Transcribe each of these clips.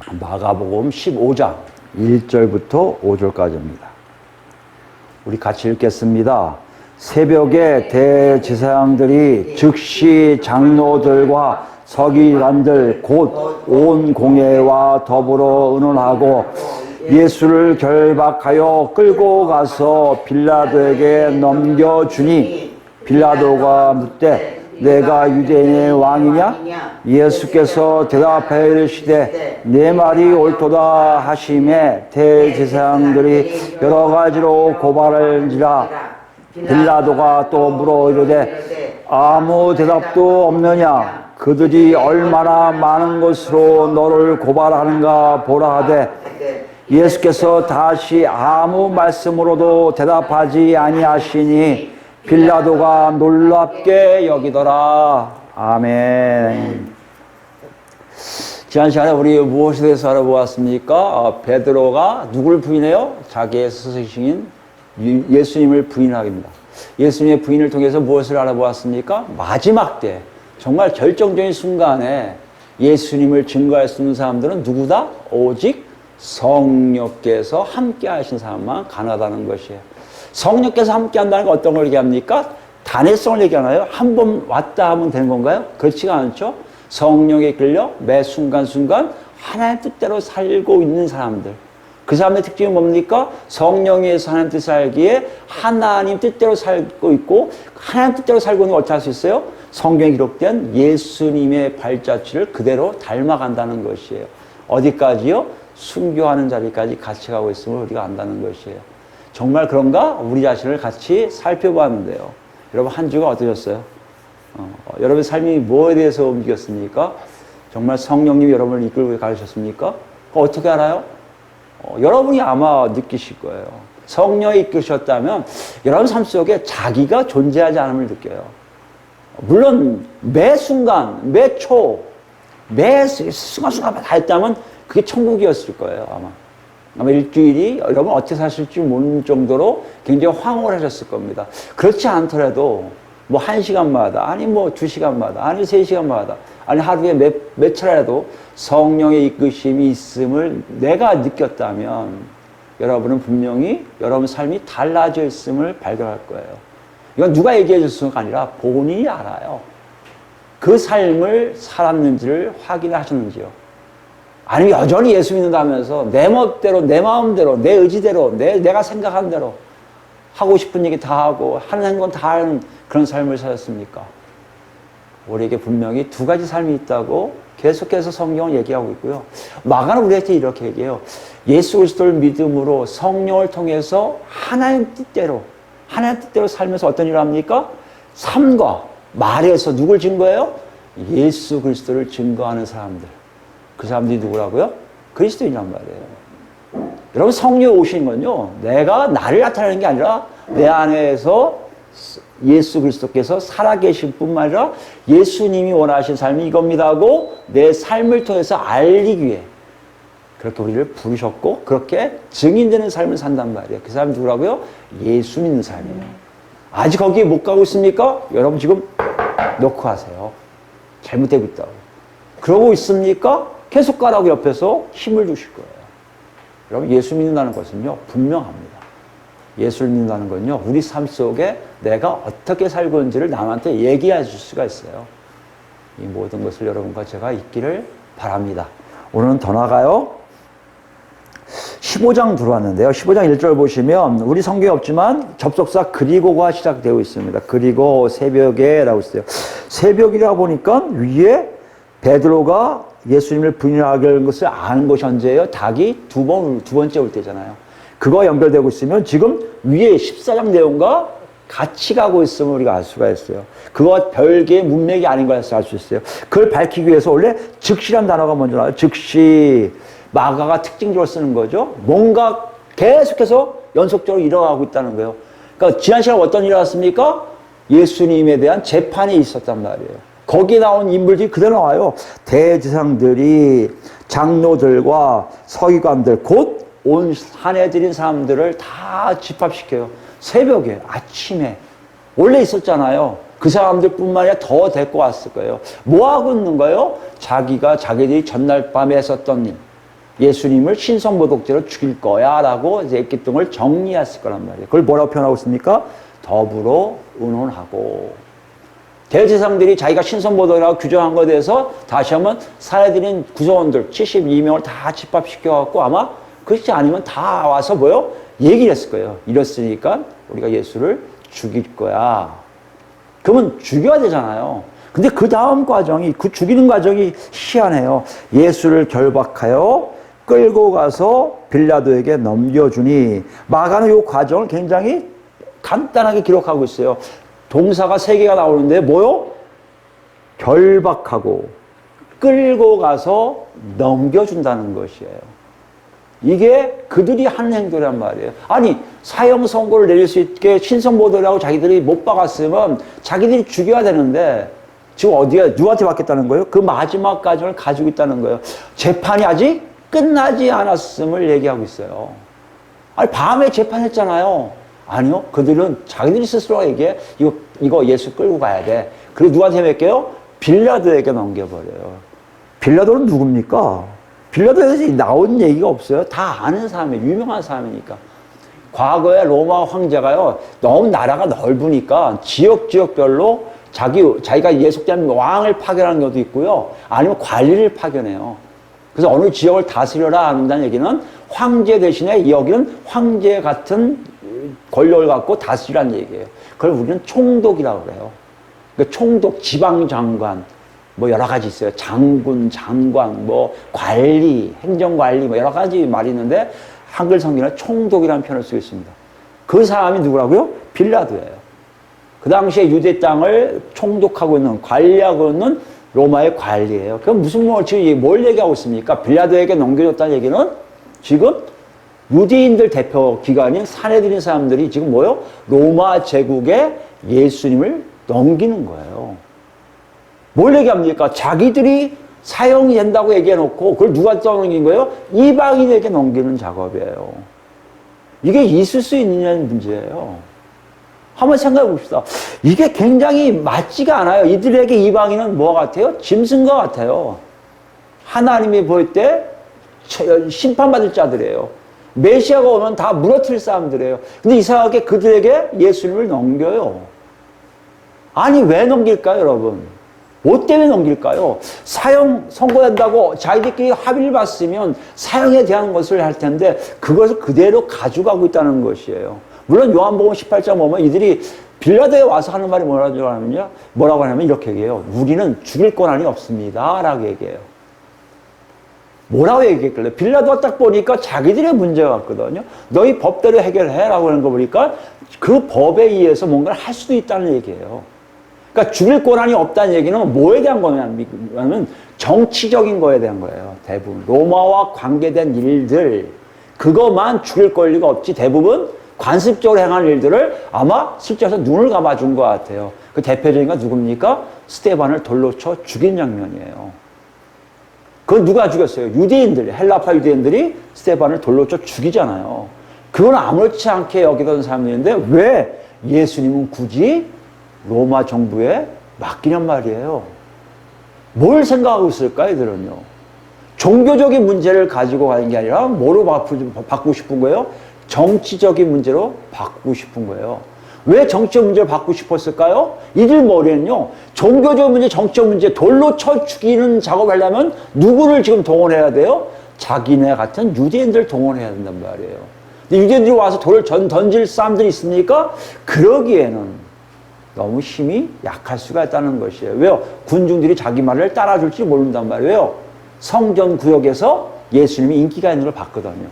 마가복음 15장 1절부터 5절까지입니다. 우리 같이 읽겠습니다. 새벽에 대제사장들이 즉시 장로들과 서기관들 곧 온 공회와 더불어 의논하고 예수를 결박하여 끌고 가서 빌라도에게 넘겨주니 빌라도가 묻되 내가 유대인의 왕이냐? 예수께서 대답하여 이르시되 내 말이 옳도다 하심에 대제사장들이 여러 가지로 고발할지라 빌라도가 또 물어 이르되 아무 대답도 없느냐? 그들이 얼마나 많은 것으로 너를 고발하는가 보라 하되 예수께서 다시 아무 말씀으로도 대답하지 아니하시니 빌라도가 놀랍게 여기더라. 아멘. 지난 시간에 우리 무엇에 대해서 알아보았습니까? 베드로가 누굴 부인해요? 자기의 스승이신 예수님을 부인하게 됩니다. 예수님의 부인을 통해서 무엇을 알아보았습니까? 마지막 때 정말 결정적인 순간에 예수님을 증거할 수 있는 사람들은 누구다? 오직 성령께서 함께 하신 사람만 가능하다는 것이에요. 성령께서 함께 한다는 건 어떤 걸 얘기합니까? 단회성을 얘기하나요? 한 번 왔다 하면 되는 건가요? 그렇지가 않죠. 성령에 끌려 매 순간순간 하나님의 뜻대로 살고 있는 사람들. 그 사람의 특징이 뭡니까? 성령에서 하나님 뜻을 알기에 하나님 뜻대로 살고 있고 하나님 뜻대로 살고 있는 걸 어떻게 할 수 있어요? 성경에 기록된 예수님의 발자취를 그대로 닮아간다는 것이에요. 어디까지요? 순교하는 자리까지 같이 가고 있음을 우리가 안다는 것이에요. 정말 그런가? 우리 자신을 같이 살펴봤는데요. 여러분 한 주가 어떠셨어요? 여러분의 삶이 뭐에 대해서 움직였습니까? 정말 성령님이 여러분을 이끌고 가르쳤습니까? 어떻게 알아요? 여러분이 아마 느끼실 거예요. 성령이 이끄셨다면 여러분 삶 속에 자기가 존재하지 않음을 느껴요. 물론 매 순간, 매 초, 매 순간순간 다 했다면 그게 천국이었을 거예요. 아마 일주일이 여러분 어떻게 사실지 모르는 정도로 굉장히 황홀 하셨을 겁니다. 그렇지 않더라도 뭐 1시간마다 아니 뭐 2시간마다 아니 3시간마다 아니 하루에 몇 차례라도 성령의 이끄심이 있음을 내가 느꼈다면 여러분은 분명히 여러분 삶이 달라져 있음을 발견할 거예요. 이건 누가 얘기해 줬을까 아니라 본인이 알아요. 그 삶을 살았는지를 확인하셨는지요. 아니면 여전히 예수 믿는다면서 내 멋대로, 내 마음대로, 내 의지대로, 내가 생각한 대로 하고 싶은 얘기 다 하고 하는 건 다 하는 그런 삶을 사셨습니까? 우리에게 분명히 두 가지 삶이 있다고 계속해서 성경은 얘기하고 있고요. 마가는 우리한테 이렇게 얘기해요. 예수 그리스도를 믿음으로 성령을 통해서 하나님 뜻대로 살면서 어떤 일을 합니까? 삶과 말에서 누굴 증거해요? 예수 그리스도를 증거하는 사람들. 그 사람들이 누구라고요? 그리스도인이란 말이에요. 여러분 성령 오신 건요. 내가 나를 나타내는 게 아니라 내 안에서 예수 그리스도께서 살아계실 뿐만 아니라 예수님이 원하신 삶이 이겁니다 하고 내 삶을 통해서 알리기 위해 그렇게 우리를 부르셨고 그렇게 증인되는 삶을 산단 말이에요. 그 사람이 누구라고요? 예수 믿는 삶이에요. 아직 거기에 못 가고 있습니까? 여러분 지금 놓고 하세요. 잘못되고 있다고. 그러고 있습니까? 계속 가라고 옆에서 힘을 주실 거예요. 여러분 예수 믿는다는 것은요 분명합니다. 예수를 믿는다는 건요 우리 삶 속에 내가 어떻게 살고 있는지를 남한테 얘기해 줄 수가 있어요. 이 모든 것을 여러분과 제가 있기를 바랍니다. 오늘은 더 나가요. 15장 들어왔는데요. 15장 1절 보시면 우리 성경에 없지만 접속사 그리고가 시작되어 있습니다. 그리고 새벽에 라고 있어요. 새벽이라 보니까 위에 베드로가 예수님을 부인하게 한 것을 아는 것이 언제예요? 닭이 두 번째 올 때잖아요. 그거 연결되고 있으면 지금 위에 14장 내용과 같이 가고 있음을 우리가 알 수가 있어요. 그거 별개의 문맥이 아닌 걸 알 수 있어요. 그걸 밝히기 위해서 원래 즉시란 단어가 먼저 나와요. 즉시. 마가가 특징적으로 쓰는 거죠. 뭔가 계속해서 연속적으로 일어나고 있다는 거예요. 그러니까 지난 시간에 어떤 일이 나왔습니까? 예수님에 대한 재판이 있었단 말이에요. 거기에 나온 인물들이 그대로 나와요. 대제사장들이 장로들과 서기관들 곧 온 한해들인 사람들을 다 집합시켜요. 새벽에 아침에 원래 있었잖아요. 그 사람들 뿐만 아니라 더 데리고 왔을 거예요. 뭐 하고 있는 거예요? 자기들이 전날 밤에 했었던 일 예수님을 신성모독죄로 죽일 거야 라고 이제 애기똥을 정리했을 거란 말이에요. 그걸 뭐라고 표현하고 있습니까? 더불어 의논하고. 대제사장들이 자기가 신성모독이라고 규정한 것에 대해서 다시 한번 사내들인 구성원들 72명을 다 집합시켜갖고 아마 그렇지 않으면 다 와서 뭐요? 얘기를 했을 거예요. 이랬으니까 우리가 예수를 죽일 거야. 그러면 죽여야 되잖아요. 근데 그 다음 과정이, 그 죽이는 과정이 희한해요. 예수를 결박하여 끌고 가서 빌라도에게 넘겨주니. 마가는 이 과정을 굉장히 간단하게 기록하고 있어요. 동사가 3개가 나오는데 뭐요? 결박하고 끌고 가서 넘겨준다는 것이에요. 이게 그들이 하는 행동이란 말이에요. 아니, 사형 선고를 내릴 수 있게 신성모독이라고 자기들이 못 박았으면 자기들이 죽여야 되는데 지금 어디에 누구한테 받겠다는 거예요? 그 마지막 과정을 가지고 있다는 거예요. 재판이 아직 끝나지 않았음을 얘기하고 있어요. 아니, 밤에 재판했잖아요. 아니요. 그들은 자기들이 스스로 얘기해. 이거 예수 끌고 가야 돼. 그리고 누구한테 맡겨요? 빌라도에게 넘겨버려요. 빌라도는 누굽니까? 빌라도에서 나온 얘기가 없어요. 다 아는 사람이에요. 유명한 사람이니까. 과거에 로마 황제가요, 너무 나라가 넓으니까 지역별로 자기가 예속된 왕을 파견하는 경우도 있고요. 아니면 관리를 파견해요. 그래서 어느 지역을 다스려라 한다는 얘기는 황제 대신에 여기는 황제 같은 권력을 갖고 다스리라는 얘기예요. 그걸 우리는 총독이라고 그래요. 그러니까 총독, 지방장관, 뭐 여러 가지 있어요. 장군, 장관, 뭐 관리, 행정관리, 뭐 여러 가지 말이 있는데 한글 성경에 총독이라는 표현을 쓰고 있습니다. 그 사람이 누구라고요? 빌라도예요. 그 당시에 유대 땅을 총독하고 있는, 관리하고 있는 로마의 관리예요. 그럼 지금 뭘 얘기하고 있습니까? 빌라도에게 넘겨줬다는 얘기는 지금 유대인들 대표 기관인 사내들인 사람들이 지금 뭐요? 로마 제국에 예수님을 넘기는 거예요. 뭘 얘기합니까? 자기들이 사형이 된다고 얘기해놓고 그걸 누가 떠넘긴 거예요? 이방인에게 넘기는 작업이에요. 이게 있을 수 있느냐는 문제예요. 한번 생각해 봅시다. 이게 굉장히 맞지가 않아요. 이들에게 이방인은 뭐 같아요? 짐승과 같아요. 하나님이 볼 때 심판받을 자들이에요. 메시아가 오면 다 무너뜨릴 사람들이에요. 근데 이상하게 그들에게 예수님을 넘겨요. 아니, 왜 넘길까요, 여러분? 뭐 때문에 넘길까요? 사형 선고된다고 자기들끼리 합의를 봤으면 사형에 대한 것을 할 텐데 그것을 그대로 가져가고 있다는 것이에요. 물론 요한복음 18장 보면 이들이 빌라도에 와서 하는 말이 뭐라고 하냐면 이렇게 얘기해요. 우리는 죽일 권한이 없습니다. 라고 얘기해요. 뭐라고 얘기했길래? 빌라도가 딱 보니까 자기들의 문제가 같거든요. 너희 법대로 해결해. 라고 하는 거 보니까 그 법에 의해서 뭔가를 할 수도 있다는 얘기예요. 그러니까 죽일 권한이 없다는 얘기는 뭐에 대한 거냐면 정치적인 거에 대한 거예요. 대부분. 로마와 관계된 일들, 그것만 죽일 권리가 없지 대부분 관습적으로 행하는 일들을 아마 실제로 눈을 감아준 것 같아요. 그 대표적인 건 누굽니까? 스데반을 돌로 쳐 죽인 장면이에요. 그건 누가 죽였어요? 유대인들, 헬라파 유대인들이 스데반을 돌로 쳐 죽이잖아요. 그건 아무렇지 않게 여기던 사람들인데 왜 예수님은 굳이 로마 정부에 맡기냔 말이에요. 뭘 생각하고 있을까, 이들은요? 종교적인 문제를 가지고 가는 게 아니라 뭐로 바꾸고 싶은 거예요? 정치적인 문제로 바꾸고 싶은 거예요. 왜 정치적 문제를 바꾸고 싶었을까요? 이들 머리에는요, 종교적 문제, 정치적 문제, 돌로 쳐 죽이는 작업을 하려면 누구를 지금 동원해야 돼요? 자기네 같은 유대인들 동원해야 된단 말이에요. 근데 유대인들이 와서 돌을 던질 사람들이 있으니까 그러기에는 너무 힘이 약할 수가 있다는 것이에요. 왜요? 군중들이 자기 말을 따라줄지 모른단 말이에요. 성전 구역에서 예수님이 인기가 있는 걸 봤거든요.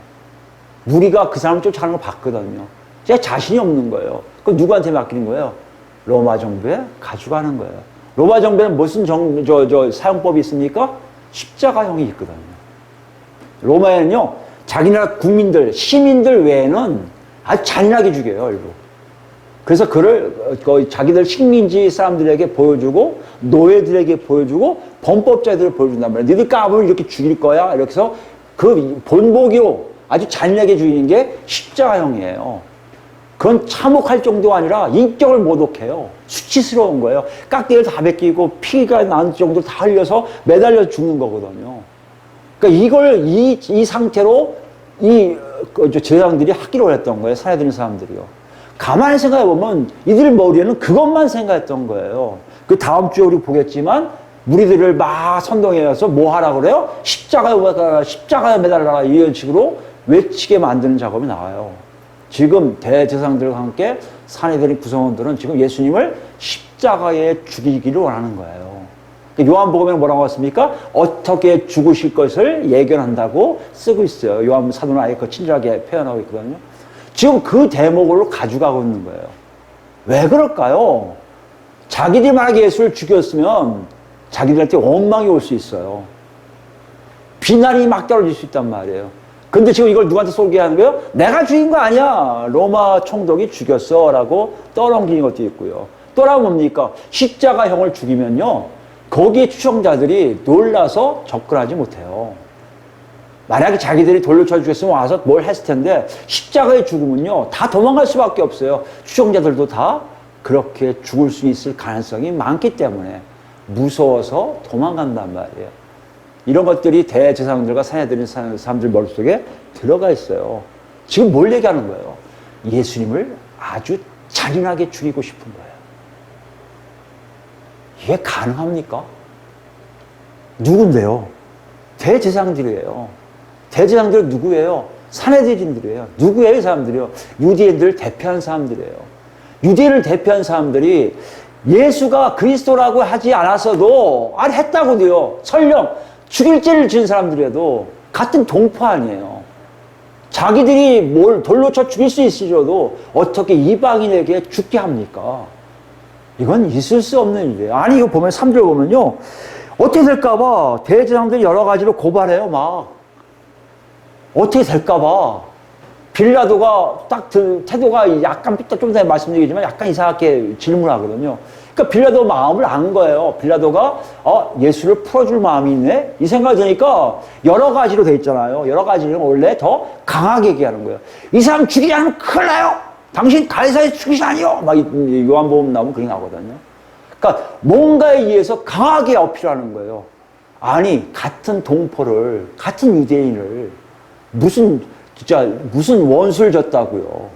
무리가 그 사람을 쫓아가는 걸 봤거든요. 제 자신이 없는 거예요. 그럼 누구한테 맡기는 거예요? 로마 정부에 가져가는 거예요. 로마 정부에는 무슨 사용법이 있습니까? 십자가형이 있거든요. 로마에는요, 자기 나라 국민들, 시민들 외에는 아주 잔인하게 죽여요, 일부. 그래서 그를 자기들 식민지 사람들에게 보여주고 노예들에게 보여주고 범법자들을 보여준단 말이에요. 너희들 까불면 이렇게 죽일 거야. 이렇게 해서 그 본보기로 아주 잔인하게 죽이는 게 십자가형이에요. 그건 참혹할 정도가 아니라 인격을 모독해요. 수치스러운 거예요. 깍대를 다 벗기고 피가 나는 정도로 다 흘려서 매달려 죽는 거거든요. 그러니까 이걸 이 상태로 제사장들이 하기로 했던 거예요. 산에 사람들이요. 가만히 생각해 보면 이들 머리에는 그것만 생각했던 거예요. 그 다음 주에 우리 보겠지만 무리들을 막 선동해서 뭐 하라 그래요? 십자가에 매달라라 이런 식으로 외치게 만드는 작업이 나와요. 지금 대제사장들과 함께 산해드린 구성원들은 지금 예수님을 십자가에 죽이기를 원하는 거예요. 요한복음에 뭐라고 했습니까? 어떻게 죽으실 것을 예견한다고 쓰고 있어요. 요한 사도는 아예 그 친절하게 표현하고 있거든요. 지금 그 대목으로 가져가고 있는 거예요. 왜 그럴까요? 자기들이 만약에 예수를 죽였으면 자기들한테 원망이 올 수 있어요. 비난이 막 떨어질 수 있단 말이에요. 근데 지금 이걸 누구한테 소개하는 거예요? 내가 죽인 거 아니야. 로마 총독이 죽였어. 라고 떠넘기는 것도 있고요. 또라고 뭡니까? 십자가형을 죽이면요. 거기에 추종자들이 놀라서 접근하지 못해요. 만약에 자기들이 돌로 쳐 죽였으면 와서 뭘 했을 텐데 십자가에 죽으면요. 다 도망갈 수밖에 없어요. 추종자들도 다 그렇게 죽을 수 있을 가능성이 많기 때문에 무서워서 도망간단 말이에요. 이런 것들이 대제사장들과 산해드린 사람들 머릿속에 들어가 있어요. 지금 뭘 얘기하는 거예요? 예수님을 아주 잔인하게 죽이고 싶은 거예요. 이게 가능합니까? 누군데요? 대제사장들이에요. 대제사장들은 누구예요? 산해드린들이에요. 누구예요? 이 사람들이요? 유대인들을 대표한 사람들이에요. 유대인을 대표한 사람들이 예수가 그리스도라고 하지 않았어도 아니 했다고도요. 설령 죽일 죄를 지은 사람들이라도 같은 동포 아니에요. 자기들이 뭘 돌로 쳐 죽일 수 있으셔도 어떻게 이방인에게 죽게 합니까? 이건 있을 수 없는 일이에요. 아니 이거 보면 3절 보면요. 어떻게 될까봐 대제사장들이 여러 가지로 고발해요. 막 어떻게 될까봐 빌라도가 딱 태도가 약간 좀 전에 말씀드리지만 약간 이상하게 질문하거든요. 그러니까 빌라도 마음을 안 거예요. 빌라도가 예수를 풀어줄 마음이 있네? 이 생각이 드니까 여러 가지로 돼 있잖아요. 여러 가지는 원래 더 강하게 얘기하는 거예요. 이 사람 죽이지 않으면 큰일 나요. 당신 가이사의 죽이시 아니요. 막 요한복음 나오면 그게 나오거든요. 그러니까 뭔가에 의해서 강하게 어필하는 거예요. 아니 같은 동포를 같은 유대인을 무슨 원수를 졌다고요.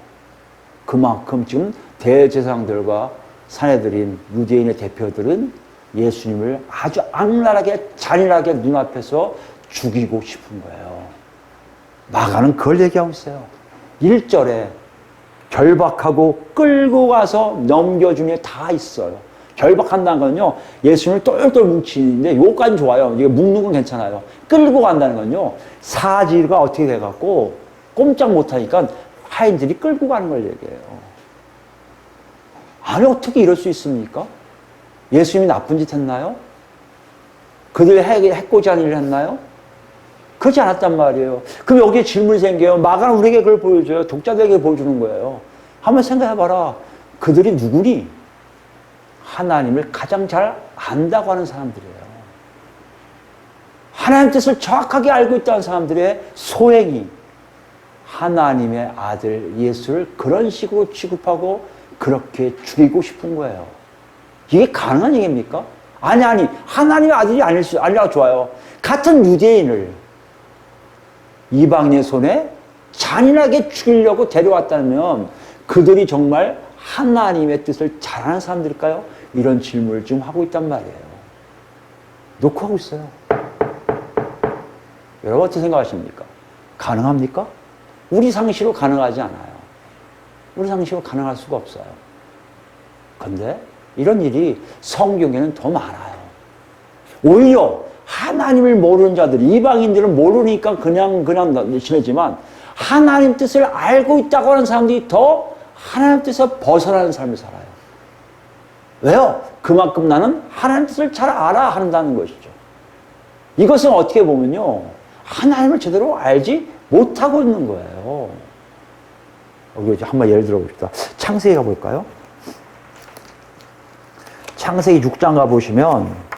그만큼 지금 대제사장들과 산해드린 유대인의 대표들은 예수님을 아주 악랄하게 잔인하게 눈앞에서 죽이고 싶은 거예요. 마가는 그걸 얘기하고 있어요. 1절에 결박하고 끌고 가서 넘겨주는 게 다 있어요. 결박한다는 건요, 예수님을 똘똘 뭉치는데, 요까지는 좋아요. 이게 묶는 건 괜찮아요. 끌고 간다는 건요, 사지가 어떻게 돼갖고, 꼼짝 못하니까 하인들이 끌고 가는 걸 얘기해요. 아니, 어떻게 이럴 수 있습니까? 예수님이 나쁜 짓 했나요? 그들이 해코지 않은 일을 했나요? 그렇지 않았단 말이에요. 그럼 여기에 질문이 생겨요. 마가는 우리에게 그걸 보여줘요. 독자들에게 보여주는 거예요. 한번 생각해봐라. 그들이 누구니? 하나님을 가장 잘 안다고 하는 사람들이에요. 하나님 뜻을 정확하게 알고 있다는 사람들의 소행이 하나님의 아들 예수를 그런 식으로 취급하고 그렇게 죽이고 싶은 거예요. 이게 가능한 얘기입니까? 아니 하나님의 아들이 아니라고 좋아요. 같은 유대인을 이방인의 손에 잔인하게 죽이려고 데려왔다면 그들이 정말 하나님의 뜻을 잘하는 사람들일까요? 이런 질문을 지금 하고 있단 말이에요. 놓고 하고 있어요. 여러분 어떻게 생각하십니까? 가능합니까? 우리 상식으로 가능하지 않아요. 우리 상식으로 가능할 수가 없어요. 그런데 이런 일이 성경에는 더 많아요. 오히려 하나님을 모르는 자들이, 이방인들은 모르니까 그냥 지내지만 하나님 뜻을 알고 있다고 하는 사람들이 더 하나님 뜻에서 벗어나는 삶을 살아요. 왜요? 그만큼 나는 하나님 뜻을 잘 알아 한다는 것이죠. 이것은 어떻게 보면요, 하나님을 제대로 알지 못하고 있는 거예요. 우리 한번 예를 들어봅시다. 창세기 가볼까요? 창세기 6장 가보시면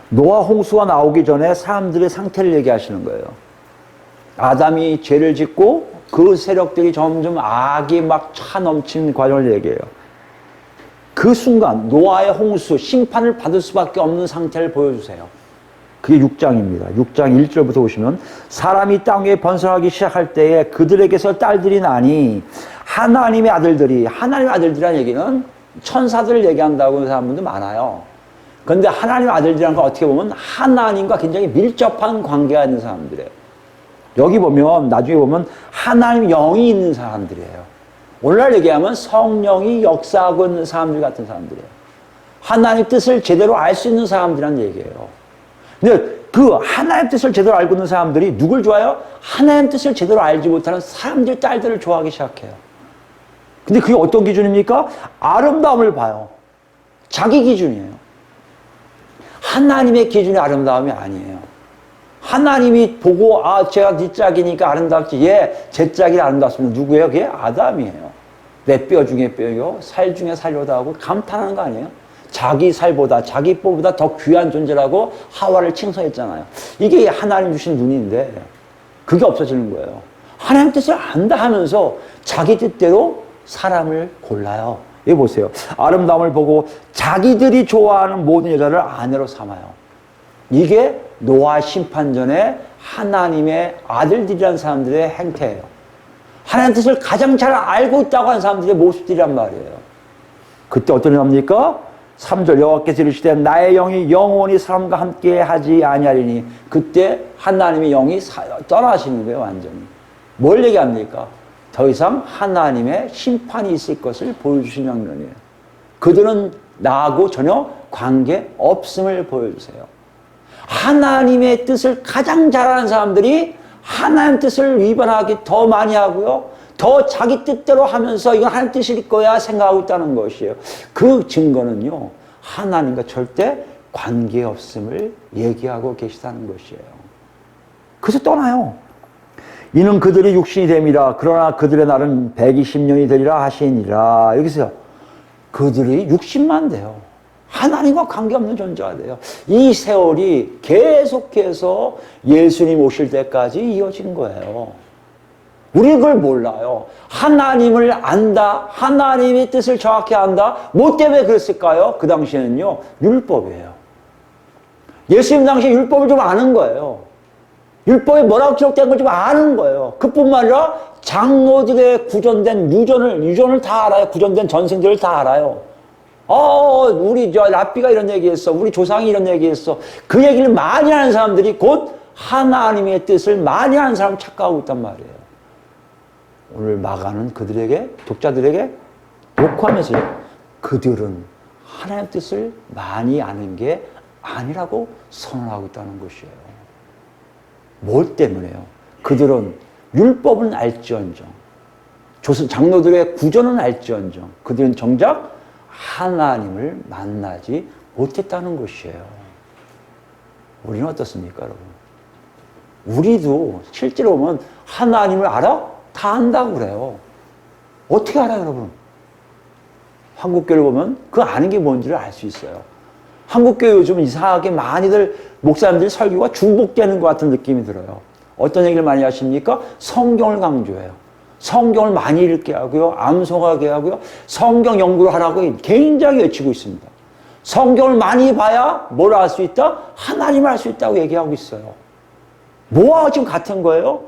노아 홍수가 나오기 전에 사람들의 상태를 얘기하시는 거예요. 아담이 죄를 짓고 그 세력들이 점점 악이 막 차 넘치는 과정을 얘기해요. 그 순간 노아의 홍수, 심판을 받을 수밖에 없는 상태를 보여주세요. 그게 6장입니다. 6장 1절부터 보시면 사람이 땅 위에 번성하기 시작할 때에 그들에게서 딸들이 나니 하나님의 아들들이라는 얘기는 천사들을 얘기한다고 하는 사람들도 많아요. 그런데 하나님의 아들들이라는 건 어떻게 보면 하나님과 굉장히 밀접한 관계가 있는 사람들이에요. 여기 보면 나중에 보면 하나님 영이 있는 사람들이에요. 오늘날 얘기하면 성령이 역사하고 있는 사람들 같은 사람들이에요. 하나님 뜻을 제대로 알 수 있는 사람들이란 얘기예요. 근데 그 하나님 뜻을 제대로 알고 있는 사람들이 누굴 좋아해요? 하나님 뜻을 제대로 알지 못하는 사람들, 딸들을 좋아하기 시작해요. 근데 그게 어떤 기준입니까? 아름다움을 봐요. 자기 기준이에요. 하나님의 기준이 아름다움이 아니에요. 하나님이 보고 제가 네 짝이니까 아름답지. 제 짝이 아름답습니다. 누구예요? 그게 아담이에요. 내 뼈 중에 뼈요, 살 중에 살로다 하고 감탄하는 거 아니에요? 자기 살보다, 자기 뼈보다 더 귀한 존재라고 하와를 칭송했잖아요. 이게 하나님 주신 눈인데 그게 없어지는 거예요. 하나님 뜻을 안다 하면서 자기 뜻대로 사람을 골라요. 여기 보세요. 아름다움을 보고 자기들이 좋아하는 모든 여자를 아내로 삼아요. 이게 노아 심판 전에 하나님의 아들들이라는 사람들의 행태예요. 하나님 뜻을 가장 잘 알고 있다고 하는 사람들의 모습들이란 말이에요. 그때 어떤 일 합니까? 3절 여호와께서 이르시되 나의 영이 영원히 사람과 함께 하지 아니하리니 그때 하나님의 영이 떠나시는 거예요. 완전히. 뭘 얘기합니까? 더 이상 하나님의 심판이 있을 것을 보여주신 장면이에요. 그들은 나하고 전혀 관계 없음을 보여주세요. 하나님의 뜻을 가장 잘하는 사람들이 하나님 뜻을 위반하기 더 많이 하고요. 더 자기 뜻대로 하면서 이건 하나님 뜻일 거야 생각하고 있다는 것이에요. 그 증거는요. 하나님과 절대 관계 없음을 얘기하고 계시다는 것이에요. 그래서 떠나요. 이는 그들이 육신이 됨이라 그러나 그들의 날은 120년이 되리라 하시니라. 여기서 그들이 60만 돼요. 하나님과 관계없는 존재가 돼요. 이 세월이 계속해서 예수님 오실 때까지 이어진 거예요. 우리 그걸 몰라요. 하나님을 안다. 하나님의 뜻을 정확히 안다. 뭐 때문에 그랬을까요? 그 당시에는요. 율법이에요. 예수님 당시에 율법을 좀 아는 거예요. 율법에 뭐라고 기록된 걸 좀 아는 거예요. 그뿐만 아니라 장로들의 구전된 유전을 다 알아요. 구전된 전승들을 다 알아요. 우리 랍비가 이런 얘기했어. 우리 조상이 이런 얘기했어. 그 얘기를 많이 하는 사람들이 곧 하나님의 뜻을 많이 하는 사람을 착각하고 있단 말이에요. 오늘 마가는 그들에게, 독자들에게 욕하면서요. 그들은 하나님의 뜻을 많이 아는 게 아니라고 선언하고 있다는 것이에요. 뭘 때문에요? 그들은 율법은 알지언정, 장로들의 구전은 알지언정, 그들은 정작 하나님을 만나지 못했다는 것이에요. 우리는 어떻습니까, 여러분? 우리도 실제로 보면 하나님을 알아? 다 안다고 그래요. 어떻게 알아요, 여러분? 한국교를 보면 그 아는 게 뭔지를 알 수 있어요. 한국교회 요즘 이상하게 많이들 목사님들이 설교가 중복되는 것 같은 느낌이 들어요. 어떤 얘기를 많이 하십니까? 성경을 강조해요. 성경을 많이 읽게 하고요. 암송하게 하고요. 성경 연구를 하라고 굉장히 외치고 있습니다. 성경을 많이 봐야 뭘 알 수 있다? 하나님을 알 수 있다고 얘기하고 있어요. 뭐와 지금 같은 거예요?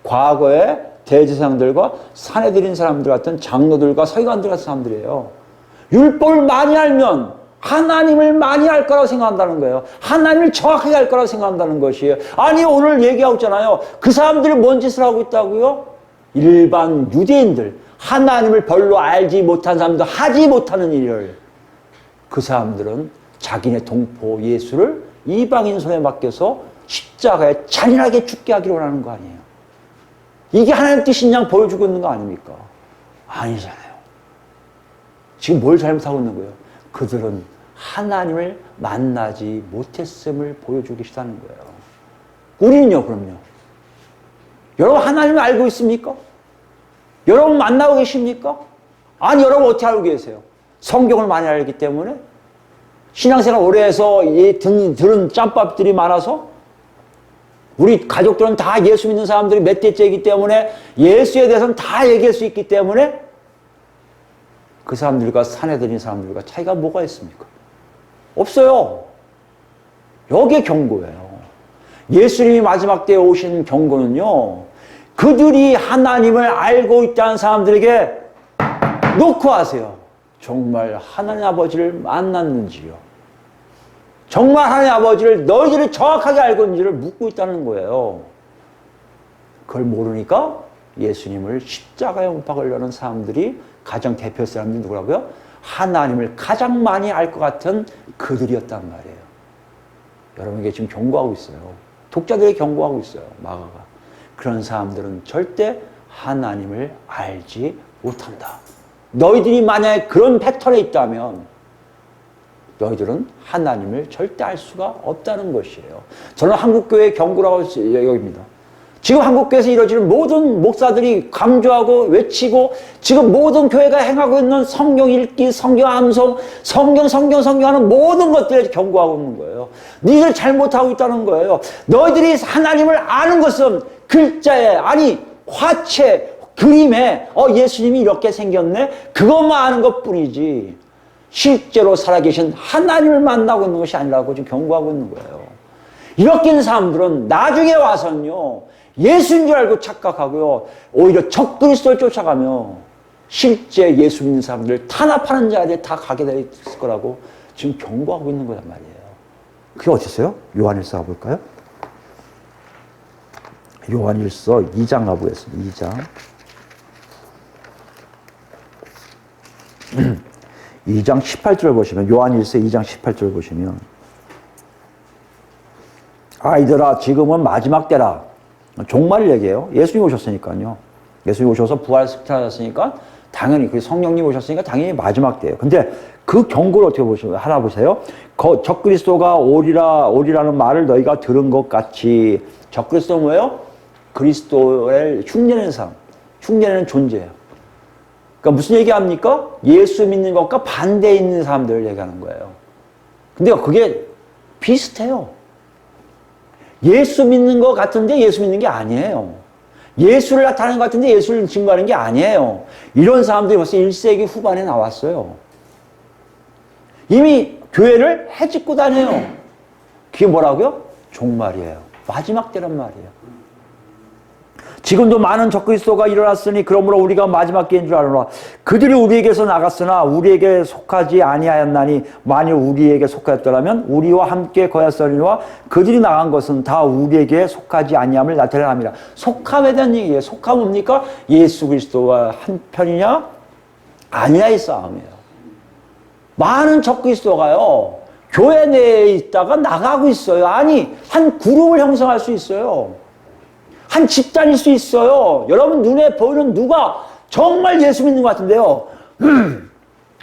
과거에 대제사장들과 사내들인 사람들 같은 장로들과 서기관들 같은 사람들이에요. 율법을 많이 알면 하나님을 많이 알 거라고 생각한다는 거예요. 하나님을 정확하게 알 거라고 생각한다는 것이에요. 아니 오늘 얘기하고 있잖아요. 그 사람들이 뭔 짓을 하고 있다고요? 일반 유대인들, 하나님을 별로 알지 못한 사람들, 하지 못하는 일을 그 사람들은 자기네 동포 예수를 이방인 손에 맡겨서 십자가에 잔인하게 죽게 하기로 하는 거 아니에요. 이게 하나님 뜻인 양 보여주고 있는 거 아닙니까? 아니잖아요. 지금 뭘 잘못하고 있는 거예요? 그들은 하나님을 만나지 못했음을 보여주고 계시다는 거예요. 우리는요, 그럼요. 여러분 하나님을 알고 있습니까? 여러분 만나고 계십니까? 아니, 여러분 어떻게 알고 계세요? 성경을 많이 알기 때문에? 신앙생활 오래 해서 들은 짬밥들이 많아서? 우리 가족들은 다 예수 믿는 사람들이 몇 대째이기 때문에 예수에 대해서는 다 얘기할 수 있기 때문에 그 사람들과 사내들인 사람들과 차이가 뭐가 있습니까? 없어요. 여기에 경고예요. 예수님이 마지막 때에 오신 경고는요, 그들이 하나님을 알고 있다는 사람들에게 놓고 하세요. 정말 하나님 아버지를 만났는지요? 정말 하나님 아버지를 너희들이 정확하게 알고 있는지를 묻고 있다는 거예요. 그걸 모르니까 예수님을 십자가에 못 박으려는 사람들이 가장 대표 사람들이 누구라고요? 하나님을 가장 많이 알 것 같은 그들이었단 말이에요. 여러분에게 지금 경고하고 있어요. 독자들에게 경고하고 있어요. 마가가. 그런 사람들은 절대 하나님을 알지 못한다. 너희들이 만약에 그런 패턴에 있다면 너희들은 하나님을 절대 알 수가 없다는 것이에요. 저는 한국교회의 경고라고 여깁니다. 지금 한국교회에서 이루어지는 모든 목사들이 강조하고 외치고 지금 모든 교회가 행하고 있는 성경 읽기, 성경 암송, 성경 하는 모든 것들에 경고하고 있는 거예요. 니들 잘못하고 있다는 거예요. 너희들이 하나님을 아는 것은 글자에, 아니 화체, 그림에 예수님이 이렇게 생겼네? 그것만 아는 것뿐이지 실제로 살아계신 하나님을 만나고 있는 것이 아니라고 지금 경고하고 있는 거예요. 이렇게 있는 사람들은 나중에 와서는요, 예수인 줄 알고 착각하고요, 오히려 적그리스도를 쫓아가며 실제 예수 믿는 사람들을 탄압하는 자리에 다 가게 될 거라고 지금 경고하고 있는 거란 말이에요. 그게 어디 있어요? 요한일서 가볼까요? 요한일서 2장 가보겠습니다. 2장 18절 보시면, 요한일서 2장 18절 보시면, 아이들아 지금은 마지막 때라. 종말 얘기예요. 예수님 오셨으니까요. 예수님 오셔서 부활하셨으니까 당연히, 그 성령님 오셨으니까 당연히 마지막 때예요. 근데 그 경고를 어떻게 보시면 하나 보세요. 적그리스도가 오리라는 말을 너희가 들은 것 같이. 적그리스도는 뭐예요? 그리스도를 흉내내는 사람, 흉내내는 존재예요. 그러니까 무슨 얘기합니까? 예수 믿는 것과 반대에 있는 사람들을 얘기하는 거예요. 근데 그게 비슷해요. 예수 믿는 것 같은데 예수 믿는 게 아니에요. 예수를 나타내는 것 같은데 예수를 증거하는 게 아니에요. 이런 사람들이 벌써 1세기 후반에 나왔어요. 이미 교회를 해집고 다녀요. 그게 뭐라고요? 종말이에요. 마지막 때란 말이에요. 지금도 많은 적그리스도가 일어났으니 그러므로 우리가 마지막 때인 줄 알아라. 그들이 우리에게서 나갔으나 우리에게 속하지 아니하였나니 만일 우리에게 속하였더라면 우리와 함께 거했으리와 그들이 나간 것은 다 우리에게 속하지 아니함을 나타내랍니다. 속함에 대한 얘기예요. 속함은 뭡니까? 예수 그리스도와 한 편이냐 아니냐의 싸움이에요. 많은 적그리스도가요, 교회 내에 있다가 나가고 있어요. 아니, 한 그룹을 형성할 수 있어요. 한 집단일 수 있어요. 여러분 눈에 보이는 누가 정말 예수 믿는 것 같은데요,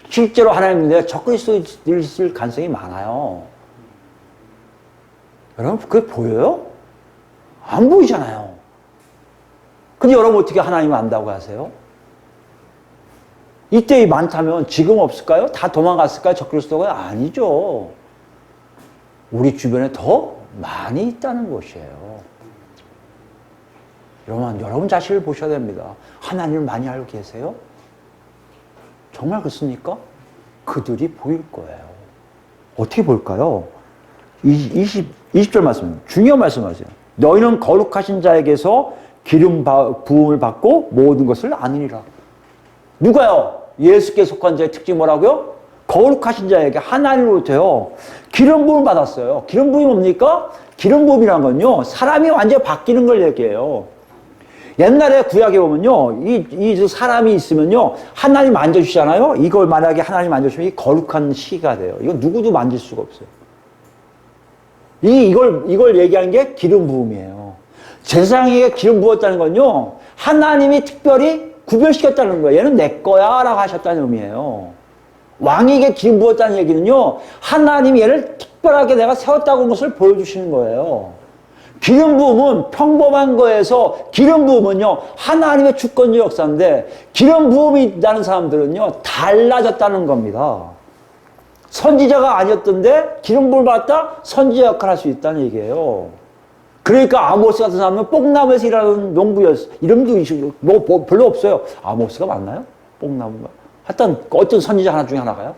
실제로 하나님 믿는 적그리스도일 있을 가능성이 많아요. 여러분 그게 보여요? 안 보이잖아요. 근데 여러분 어떻게 하나님을 안다고 하세요? 이때 많다면 지금 없을까요? 다 도망갔을까요? 적그리스도가 아니죠. 우리 주변에 더 많이 있다는 것이에요. 여러분 자신을 보셔야 됩니다. 하나님을 많이 알고 계세요? 정말 그렇습니까? 그들이 보일 거예요. 어떻게 볼까요? 20절 말씀, 중요한 말씀하세요. 너희는 거룩하신 자에게서 기름 부음을 받고 모든 것을 아느니라. 누가요? 예수께 속한 자의 특징이 뭐라고요? 거룩하신 자에게, 하나님으로부터요 기름 부음을 받았어요. 기름 부음이 뭡니까? 기름 부음이란 건요, 사람이 완전히 바뀌는 걸 얘기해요. 옛날에 구약에 보면요, 이 사람이 있으면요, 하나님 만져주시잖아요? 이걸 만약에 하나님 만져주시면 이 거룩한 시가 돼요. 이거 누구도 만질 수가 없어요. 이걸 얘기하는 게 기름 부음이에요. 제사장에게 기름 부었다는 건요, 하나님이 특별히 구별시켰다는 거예요. 얘는 내 거야 라고 하셨다는 의미예요. 왕에게 기름 부었다는 얘기는요, 하나님이 얘를 특별하게 내가 세웠다고 것을 보여주시는 거예요. 기름 부음은 평범한 거에서, 기름 부음은요 하나님의 주권적 역사인데, 기름 부음이 있다는 사람들은요 달라졌다는 겁니다. 선지자가 아니었던데 기름 부음을 받았다, 선지자 역할을 할 수 있다는 얘기예요. 그러니까 아모스 같은 사람은 뽕나무에서 일하는 농부였어. 이름도 뭐 별로 없어요. 아모스가 맞나요? 뽕나무가? 하여튼 어떤 선지자 하나 중에 하나가요.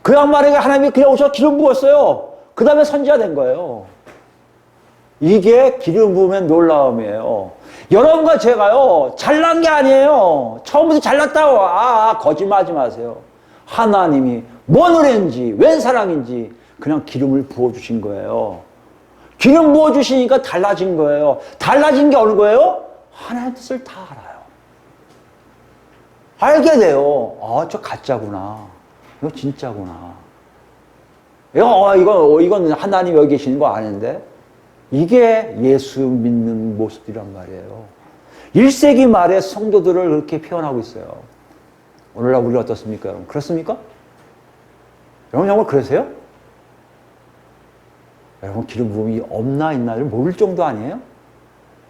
그 양반에게 하나님이 그냥 오셔서 기름 부었어요. 그 다음에 선지자 된 거예요. 이게 기름 부음의 놀라움이에요. 여러분과 제가요, 잘난 게 아니에요. 처음부터 잘났다고, 거짓말하지 마세요. 하나님이 뭔 은혜인지, 웬 사랑인지, 그냥 기름을 부어주신 거예요. 기름 부어주시니까 달라진 거예요. 달라진 게 어느 거예요? 하나님의 뜻을 다 알아요. 알게 돼요. 저 가짜구나. 이거 진짜구나. 이건 하나님 여기 계시는 거 아는데, 이게 예수 믿는 모습이란 말이에요. 1세기 말에 성도들을 그렇게 표현하고 있어요. 오늘날 우리 어떻습니까, 여러분? 그렇습니까? 여러분 정말 그러세요? 여러분 기름 부음이 없나 있나를 모를 정도 아니에요?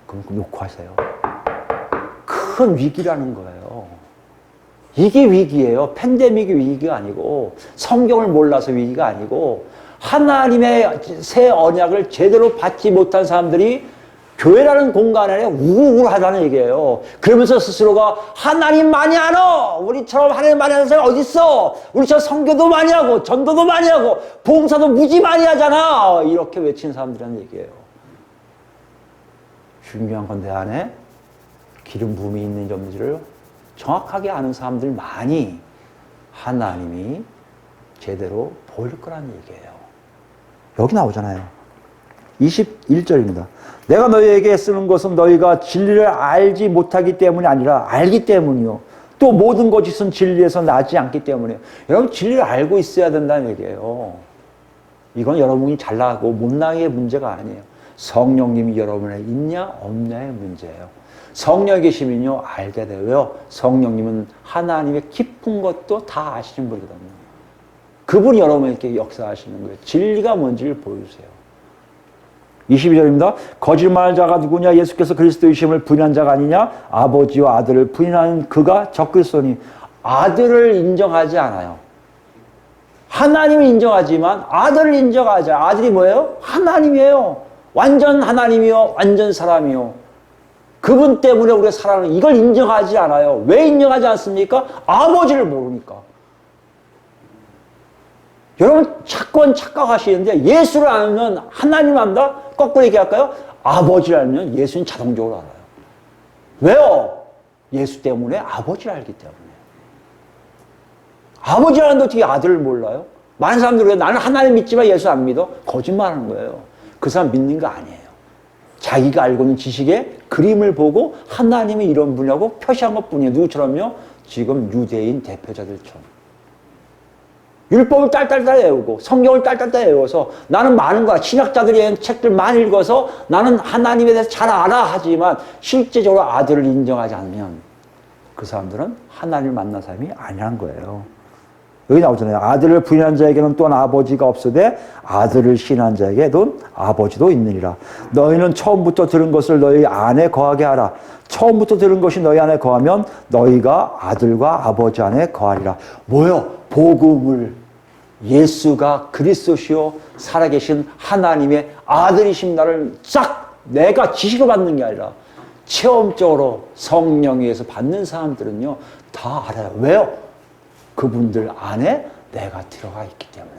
그럼 놓고 하세요. 큰 위기라는 거예요. 이게 위기예요. 팬데믹이 위기가 아니고 성경을 몰라서 위기가 아니고 하나님의 새 언약을 제대로 받지 못한 사람들이 교회라는 공간 안에 우울하다는 얘기예요. 그러면서 스스로가 하나님 많이 알아. 우리처럼 하나님 많이 아는 사람이 어디 있어? 우리처럼 성교도 많이 하고 전도도 많이 하고 봉사도 무지 많이 하잖아. 이렇게 외치는 사람들이라는 얘기예요. 중요한 건 내 안에 기름 부음이 있는 점들을 정확하게 아는 사람들 많이 하나님이 제대로 보일 거라는 얘기예요. 여기 나오잖아요. 21절입니다. 내가 너희에게 쓰는 것은 너희가 진리를 알지 못하기 때문이 아니라 알기 때문이요. 또 모든 거짓은 진리에서 나지 않기 때문이에요. 여러분 진리를 알고 있어야 된다는 얘기예요. 이건 여러분이 잘나고 못나의 문제가 아니에요. 성령님이 여러분에 있냐 없냐의 문제예요. 성령이 계시면요 알게 되고요. 성령님은 하나님의 깊은 것도 다 아시는 분이거든요. 그분이 여러분에게 역사하시는 거예요. 진리가 뭔지를 보여주세요. 22절입니다. 거짓말자가 누구냐? 예수께서 그리스도이심을 부인한 자가 아니냐? 아버지와 아들을 부인하는 그가 적그리스도니. 아들을 인정하지 않아요. 하나님을 인정하지만 아들을 인정하지 않아요. 아들이 뭐예요? 하나님이에요. 완전 하나님이요. 완전 사람이요. 그분 때문에 우리가 살아가는 이걸 인정하지 않아요. 왜 인정하지 않습니까? 아버지를 모르니까. 여러분 착각하시는데 예수를 알면 하나님 안다? 거꾸로 얘기할까요? 아버지를 알면 예수는 자동적으로 알아요. 왜요? 예수 때문에 아버지를 알기 때문에. 아버지를 아는데 어떻게 아들을 몰라요? 많은 사람들이 나는 하나님 믿지만 예수 안 믿어? 거짓말하는 거예요. 그 사람 믿는 거 아니에요. 자기가 알고 있는 지식의 그림을 보고 하나님이 이런 분이라고 표시한 것뿐이에요. 누구처럼요? 지금 유대인 대표자들처럼. 율법을 딸딸딸 외우고 성경을 딸딸딸 외워서 나는 많은 거야. 신학자들이 책들 많이 읽어서 나는 하나님에 대해서 잘 알아 하지만 실제적으로 아들을 인정하지 않으면 그 사람들은 하나님을 만난 사람이 아니란 거예요. 여기 나오잖아요. 아들을 부인한 자에게는 또한 아버지가 없으되 아들을 신한 자에게는 아버지도 있느니라. 너희는 처음부터 들은 것을 너희 안에 거하게 하라. 처음부터 들은 것이 너희 안에 거하면 너희가 아들과 아버지 안에 거하리라. 뭐요? 복음을 예수가 그리스도시요 살아계신 하나님의 아들이십니다를 싹 내가 지식을 받는 게 아니라 체험적으로 성령에 의해서 받는 사람들은요 다 알아요. 왜요? 그분들 안에 내가 들어가 있기 때문에.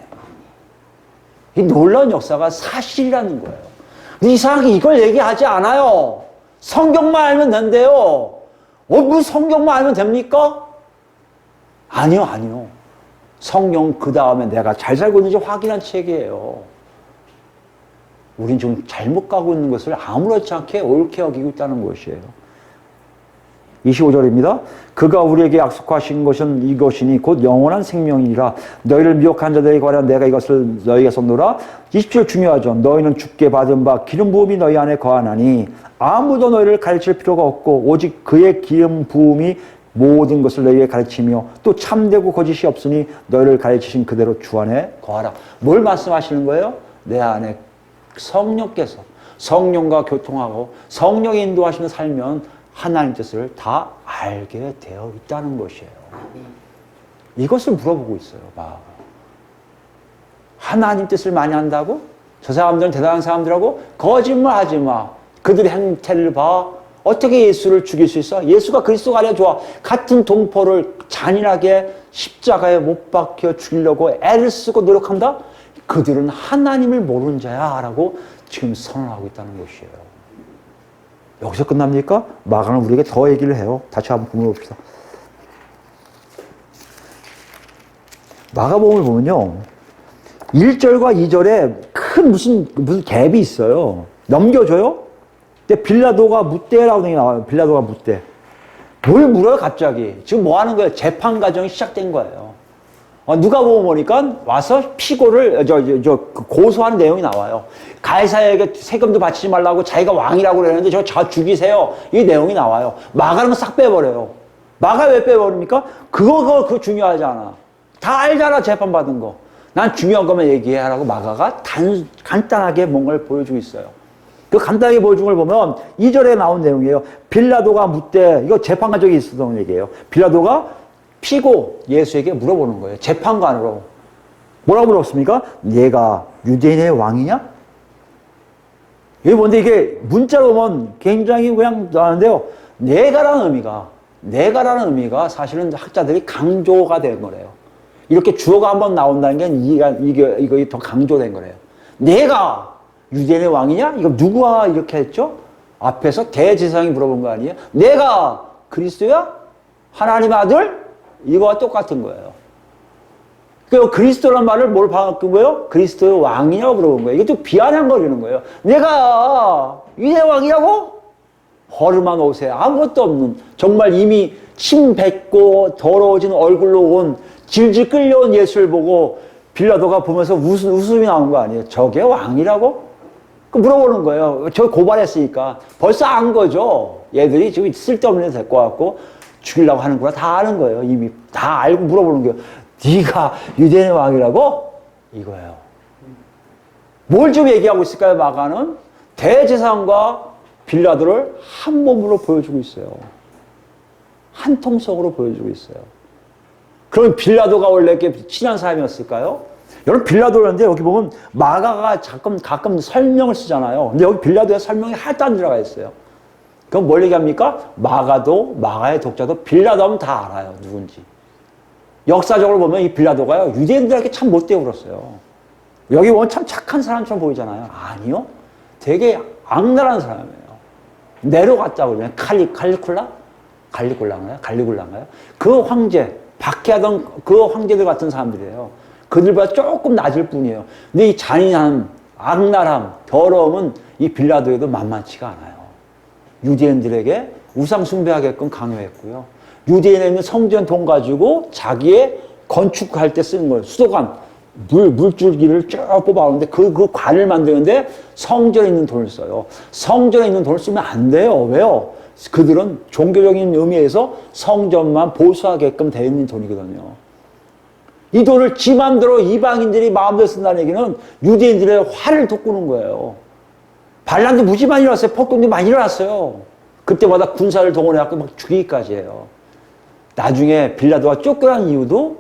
이 놀라운 역사가 사실이라는 거예요. 이상하게 이걸 얘기하지 않아요. 성경만 알면 된대요. 무슨 성경만 알면 됩니까? 아니요. 성경 그 다음에 내가 잘 살고 있는지 확인한 책이에요. 우린 지금 잘못 가고 있는 것을 아무렇지 않게 옳게 여기고 있다는 것이에요. 25절입니다. 그가 우리에게 약속하신 것은 이것이니 곧 영원한 생명이니라. 너희를 미혹한 자들에게 관하여 내가 이것을 너희에게 쏟노라. 27절 중요하죠. 너희는 주께 받은 바 기름 부음이 너희 안에 거하나니 아무도 너희를 가르칠 필요가 없고 오직 그의 기름 부음이 모든 것을 너희에게 가르치며 또 참되고 거짓이 없으니 너희를 가르치신 그대로 주 안에 거하라. 뭘 말씀하시는 거예요? 내 안에 성령께서 성령과 교통하고 성령이 인도하시는 살면 하나님 뜻을 다 알게 되어 있다는 것이에요. 이것을 물어보고 있어요. 하나님 뜻을 많이 안다고? 저 사람들은 대단한 사람들하고 거짓말 하지 마. 그들의 행태를 봐. 어떻게 예수를 죽일 수 있어? 예수가 그리스도가 아니라 좋아. 같은 동포를 잔인하게 십자가에 못 박혀 죽이려고 애를 쓰고 노력한다? 그들은 하나님을 모르는 자야 라고 지금 선언하고 있다는 것이에요. 여기서 끝납니까? 마가는 우리에게 더 얘기를 해요. 다시 한번 보봅시다. 마가복음을 보면요, 1절과 2절에 큰 무슨 갭이 있어요. 넘겨줘요? 근데 빌라도가 묻대라고 나와요. 빌라도가 묻대. 뭘 물어요, 갑자기? 지금 뭐 하는 거예요? 재판 과정이 시작된 거예요. 누가 보니까 와서 피고를, 고소하는 내용이 나와요. 가이사에게 세금도 바치지 말라고 자기가 왕이라고 그러는데 저 죽이세요. 이 내용이 나와요. 마가는 싹 빼버려요. 마가 왜 빼버립니까? 그거 중요하지 않아. 다 알잖아, 재판받은 거. 난 중요한 것만 얘기해 하라고 마가가 간단하게 뭔가를 보여주고 있어요. 그 간단하게 보여준 걸 보면 2절에 나온 내용이에요. 빌라도가 묻되, 이거 재판 과정이 있었던 얘기예요. 빌라도가 피고 예수에게 물어보는 거예요. 재판관으로. 뭐라고 물었습니까? 얘가 유대인의 왕이냐? 이게 뭔데, 이게 문자로 보면 굉장히 그냥 나는데요. 내가라는 의미가 사실은 학자들이 강조가 된 거래요. 이렇게 주어가 한번 나온다는 게 이거 더 강조된 거래요. 내가 유대인의 왕이냐? 이거 누구와 이렇게 했죠? 앞에서 대제사장이 물어본 거 아니에요? 내가 그리스도야? 하나님 아들? 이거와 똑같은 거예요. 그 그리스도란 말을 뭘 바꾼 거예요? 그리스도의 왕이냐고 물어본 거예요. 이것도 비아냥거리는 거예요. 내가 유대인의 왕이라고? 허름한 옷에 아무것도 없는, 정말 이미 침 뱉고 더러워진 얼굴로 온, 질질 끌려온 예수를 보고 빌라도가 보면서 웃음이 나온 거 아니에요? 저게 왕이라고? 그 물어보는 거예요. 저 고발했으니까. 벌써 안 거죠. 얘들이 지금 쓸데없는 애 데리고 왔고 죽이려고 하는구나. 다 아는 거예요. 이미 다 알고 물어보는 거예요. 네가 유대인의 왕이라고? 이거예요. 뭘 좀 얘기하고 있을까요? 마가는 대제사장과 빌라도를 한 몸으로 보여주고 있어요. 한 통속으로 보여주고 있어요. 그럼 빌라도가 원래 이렇게 친한 사람이었을까요? 여러분, 빌라도는데 여기 보면 마가가 가끔 설명을 쓰잖아요. 근데 여기 빌라도의 설명이 하나도 안 들어가 있어요. 그럼 뭘 얘기합니까? 마가의 독자도 빌라도 하면 다 알아요. 누군지. 역사적으로 보면 이 빌라도가요, 유대인들에게 참 못되어 굴었어요. 여기 보면 참 착한 사람처럼 보이잖아요. 아니요. 되게 악랄한 사람이에요. 내려갔다고 그러면 갈리굴라인가요? 그 황제, 박해하던 그 황제들 같은 사람들이에요. 그들보다 조금 낮을 뿐이에요. 근데 이 잔인함, 악랄함, 더러움은 이 빌라도에도 만만치가 않아요. 유대인들에게 우상 숭배하게끔 강요했고요. 유대인에 있는 성전 돈 가지고 자기의 건축할 때 쓰는 거예요. 수도관, 물줄기를 쭉 뽑아오는데 그 관을 만드는데 성전에 있는 돈을 써요. 성전에 있는 돈을 쓰면 안 돼요. 왜요? 그들은 종교적인 의미에서 성전만 보수하게끔 되어 있는 돈이거든요. 이 돈을 지 마음대로 이방인들이 마음대로 쓴다는 얘기는 유대인들의 화를 돋구는 거예요. 반란도 무지 많이 일어났어요. 폭동도 많이 일어났어요. 그때마다 군사를 동원해갖고 막 죽이기까지 해요. 나중에 빌라도가 쫓겨난 이유도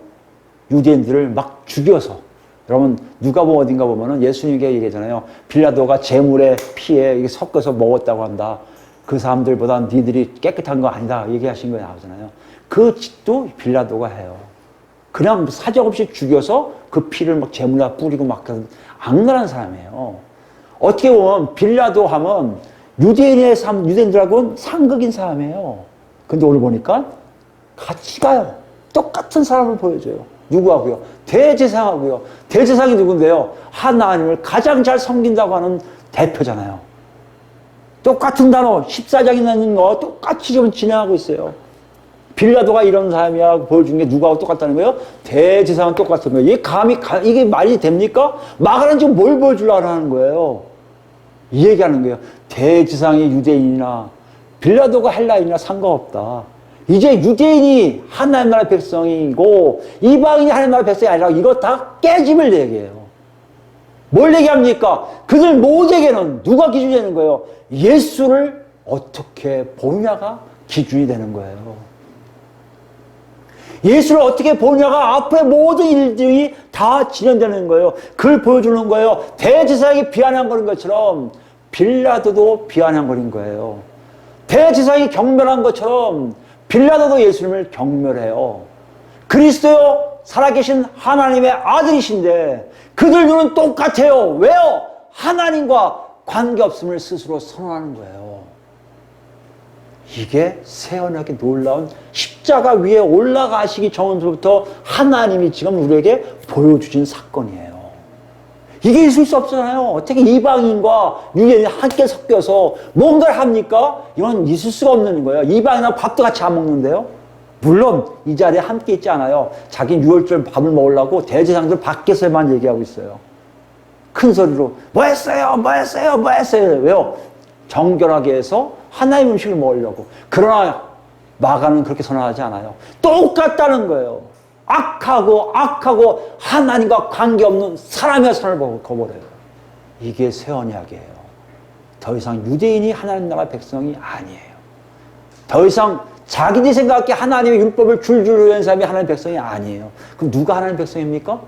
유대인들을 막 죽여서, 여러분 누가복음 어딘가 보면은 예수님께 얘기하잖아요. 빌라도가 제물의 피에 이게 섞어서 먹었다고 한다. 그 사람들보다 니들이 깨끗한 거 아니다. 얘기하신 거 나오잖아요. 그 짓도 빌라도가 해요. 그냥 사정없이 죽여서 그 피를 막 제물에 뿌리고 막 악랄한 사람이에요. 어떻게 보면 빌라도 하면 유대인들하고는 상극인 사람이에요. 근데 오늘 보니까 같이 가요. 똑같은 사람을 보여줘요. 누구하고요? 대제사장하고요. 대제사장이 누군데요? 하나님을 가장 잘 섬긴다고 하는 대표잖아요. 똑같은 단어, 14장에 있는 거 똑같이 좀 진행하고 있어요. 빌라도가 이런 사람이야 보여준 게 누구하고 똑같다는 거예요? 대제사장은 똑같은 거예요. 이게 말이 됩니까? 마가는 지금 뭘 보여주려고 하는 거예요? 이 얘기하는 거예요. 대제사장이 유대인이나 빌라도가 헬라인이나 상관없다. 이제 유대인이 하나님 나라 백성이고 이방인이 하나님 나라 백성이 아니라 이거 다 깨짐을 얘기해요. 뭘 얘기합니까? 그들 모두에게는 누가 기준이 되는 거예요? 예수를 어떻게 보느냐가 기준이 되는 거예요. 예수를 어떻게 보느냐가 앞에 모든 일들이 다 진행되는 거예요. 그걸 보여주는 거예요. 대제사장이 비아냥거린 것처럼 빌라도도 비아냥거린 거예요. 대제사장이 경멸한 것처럼 빌라도도 예수님을 경멸해요. 그리스도요, 살아계신 하나님의 아들이신데 그들 눈은 똑같아요. 왜요? 하나님과 관계없음을 스스로 선언하는 거예요. 이게 새 언약의 놀라운 십자가 위에 올라가시기 전부터 하나님이 지금 우리에게 보여주신 사건이에요. 이게 있을 수 없잖아요. 어떻게 이방인과 유대인이 함께 섞여서 뭔가를 합니까? 이건 있을 수가 없는 거예요. 이방인하고 밥도 같이 안 먹는데요. 물론 이 자리에 함께 있지 않아요. 자기 유월절 밥을 먹으려고 대제사장들 밖에서만 얘기하고 있어요. 큰 소리로 뭐 했어요? 뭐 했어요? 뭐 했어요? 왜요? 정결하게 해서 하나님 음식을 먹으려고. 그러나 마가는 그렇게 선언하지 않아요. 똑같다는 거예요. 악하고 하나님과 관계없는 사람의 선을 거버려요. 이게 새 언약이에요. 더 이상 유대인이 하나님 나라 백성이 아니에요. 더 이상 자기들 생각에 하나님의 율법을 줄줄 외우는 사람이 하나님의 백성이 아니에요. 그럼 누가 하나님의 백성입니까?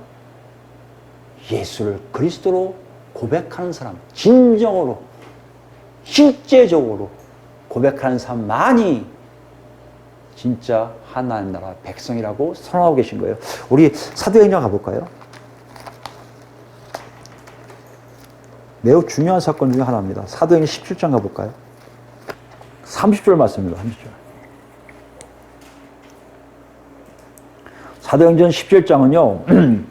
예수를 그리스도로 고백하는 사람, 진정으로 실제적으로 고백하는 사람만이 진짜 하나님 나라 백성이라고 선언하고 계신 거예요. 우리 사도행전 가볼까요? 매우 중요한 사건 중에 하나입니다. 사도행전 17장 가볼까요? 30절 말씀입니다. 30절. 사도행전 17장은요.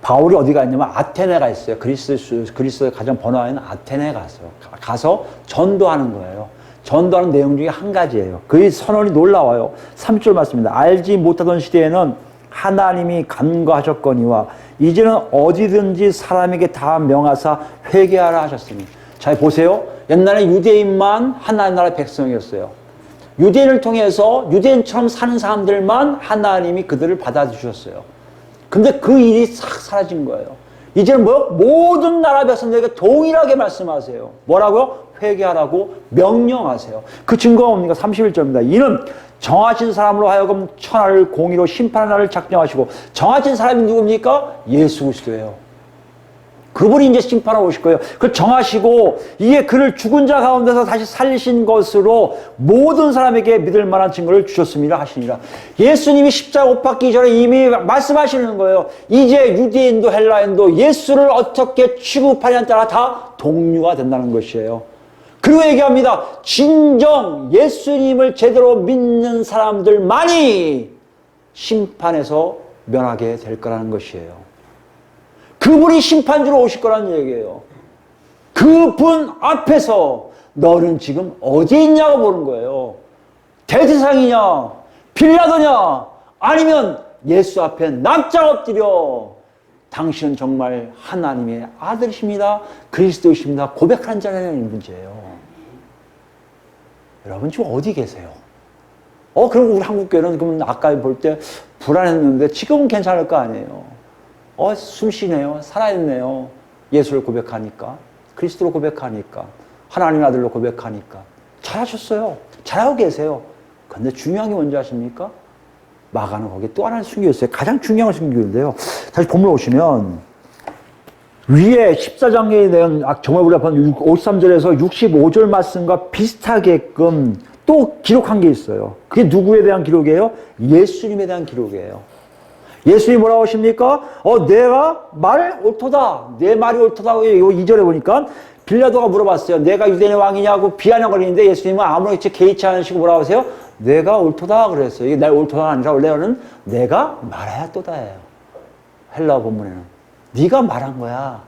바울이 어디 갔냐면 아테네 가 있어요. 그리스도의 가장 번화한 아테네에 갔어요. 가서 전도하는 거예요. 전도하는 내용 중에 한 가지예요. 그 선언이 놀라워요. 30절 말씀입니다. 알지 못하던 시대에는 하나님이 간과하셨거니와 이제는 어디든지 사람에게 다 명하사 회개하라 하셨으니. 자, 보세요. 옛날에 유대인만 하나님 나라의 백성이었어요. 유대인을 통해서 유대인처럼 사는 사람들만 하나님이 그들을 받아주셨어요. 근데 그 일이 싹 사라진 거예요. 이제는 뭐요? 모든 나라 백성들에게 동일하게 말씀하세요. 뭐라고요? 회개하라고 명령하세요. 그 증거가 뭡니까? 31절입니다. 이는 정하신 사람으로 하여금 천하를 공의로 심판하는 날을 작정하시고 정하신 사람이 누굽니까? 예수 그리스도예요. 그분이 이제 심판하러 오실 거예요. 그걸 정하시고 이게 그를 죽은 자 가운데서 다시 살리신 것으로 모든 사람에게 믿을 만한 증거를 주셨습니다 하시니라. 예수님이 십자가 못 박기 전에 이미 말씀하시는 거예요. 이제 유대인도 헬라인도 예수를 어떻게 취급하냐에 따라 다 동류가 된다는 것이에요. 그리고 얘기합니다. 진정 예수님을 제대로 믿는 사람들만이 심판에서 면하게 될 거라는 것이에요. 그분이 심판주로 오실 거라는 얘기예요. 그분 앞에서 너는 지금 어디에 있냐고 보는 거예요. 대제사장이냐, 빌라도냐, 아니면 예수 앞에 납작 엎드려 당신은 정말 하나님의 아들이십니다. 그리스도이십니다. 고백한 자라는 문제예요. 여러분 지금 어디 계세요? 그럼 우리 한국교회는 그럼 아까 볼 때 불안했는데 지금은 괜찮을 거 아니에요. 숨쉬네요. 살아있네요. 예수를 고백하니까. 그리스도로 고백하니까. 하나님 아들로 고백하니까. 잘하셨어요. 잘하고 계세요. 근데 중요한 게 뭔지 아십니까? 마가는 거기에 또 하나의 순교였어요. 가장 중요한 순교인데요. 다시 본문 오시면 위에 14장에 대한 정말 우리가 본 53절에서 65절 말씀과 비슷하게끔 또 기록한 게 있어요. 그게 누구에 대한 기록이에요? 예수님에 대한 기록이에요. 예수님이 뭐라고 하십니까? 내가 말 옳도다. 내 말이 옳도다. 이거 2절에 보니까 빌라도가 물어봤어요. 내가 유대인의 왕이냐고 비아냥거리는데 예수님은 아무렇지 개의치 않으시고 뭐라고 하세요? 내가 옳도다 그랬어요. 이게 내 옳도다가 아니라 원래는 내가 말해야 또다예요. 헬라어 본문에는. 네가 말한 거야.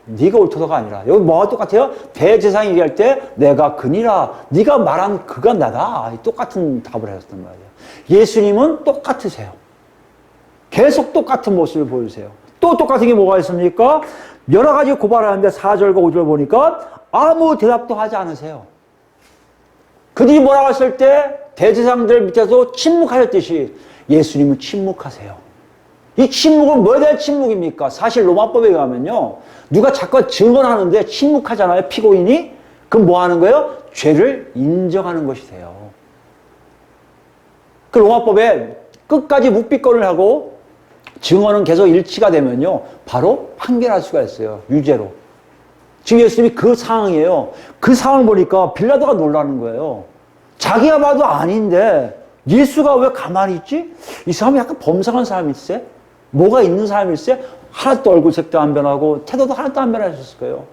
네가 옳도다가 아니라. 여기 뭐가 똑같아요? 대제사장이 얘기할 때 내가 그니라. 네가 말한 그가 나다. 똑같은 답을 하셨단 말이에요. 예수님은 똑같으세요. 계속 똑같은 모습을 보여주세요. 또 똑같은 게 뭐가 있습니까? 여러 가지 고발하는데 4절과 5절 보니까 아무 대답도 하지 않으세요. 그들이 뭐라고 했을 때 대제사장들 밑에서 침묵하셨듯이 예수님은 침묵하세요. 이 침묵은 뭐에 대한 침묵입니까? 사실 로마법에 의하면요. 누가 자꾸 증언하는데 침묵하잖아요. 피고인이. 그럼 뭐 하는 거예요? 죄를 인정하는 것이 돼요. 그 로마법에 끝까지 묵비권을 하고 증언은 계속 일치가 되면요. 바로 판결할 수가 있어요. 유죄로. 지금 예수님이 그 상황이에요. 그 상황을 보니까 빌라도가 놀라는 거예요. 자기가 봐도 아닌데 예수가 왜 가만히 있지? 이 사람이 약간 범상한 사람일세? 뭐가 있는 사람일세? 하나도 얼굴색도 안 변하고 태도도 하나도 안 변하셨을 거예요.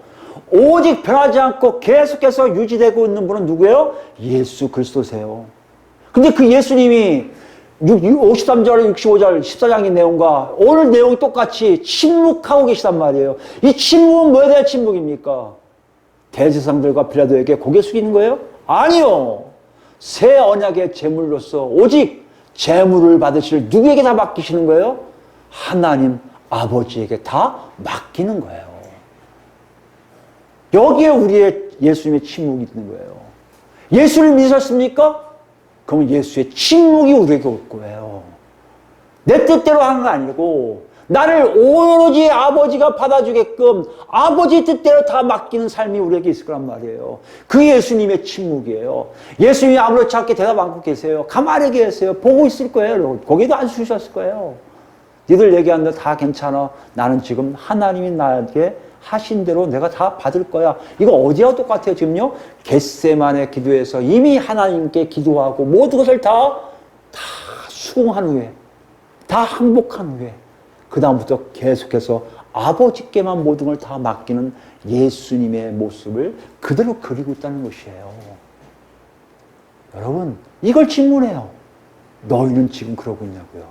오직 변하지 않고 계속해서 유지되고 있는 분은 누구예요? 예수 그리스도세요. 근데 그 예수님이 53절, 65절, 14장의 내용과 오늘 내용이 똑같이 침묵하고 계시단 말이에요. 이 침묵은 뭐에 대한 침묵입니까? 대제사장들과 빌라도에게 고개 숙이는 거예요? 아니요. 새 언약의 제물로서 오직 제물을 받으실 누구에게 다 맡기시는 거예요? 하나님 아버지에게 다 맡기는 거예요. 여기에 우리의 예수님의 침묵이 있는 거예요. 예수를 믿으셨습니까? 그러면 예수의 침묵이 우리에게 올 거예요. 내 뜻대로 하는 거 아니고 나를 오로지 아버지가 받아주게끔 아버지 뜻대로 다 맡기는 삶이 우리에게 있을 거란 말이에요. 그게 예수님의 침묵이에요. 예수님이 아무렇지 않게 대답 않고 계세요. 가만히 계세요. 보고 있을 거예요. 거기도 안 쉬셨을 거예요. 니들 얘기하는데 다 괜찮아. 나는 지금 하나님이 나에게 하신 대로 내가 다 받을 거야. 이거 어디와 똑같아요, 지금요? 겟세마네 기도에서 이미 하나님께 기도하고 모든 것을 다 수긍한 후에, 다 항복한 후에, 그다음부터 계속해서 아버지께만 모든 걸 다 맡기는 예수님의 모습을 그대로 그리고 있다는 것이에요. 여러분, 이걸 질문해요. 너희는 지금 그러고 있냐고요?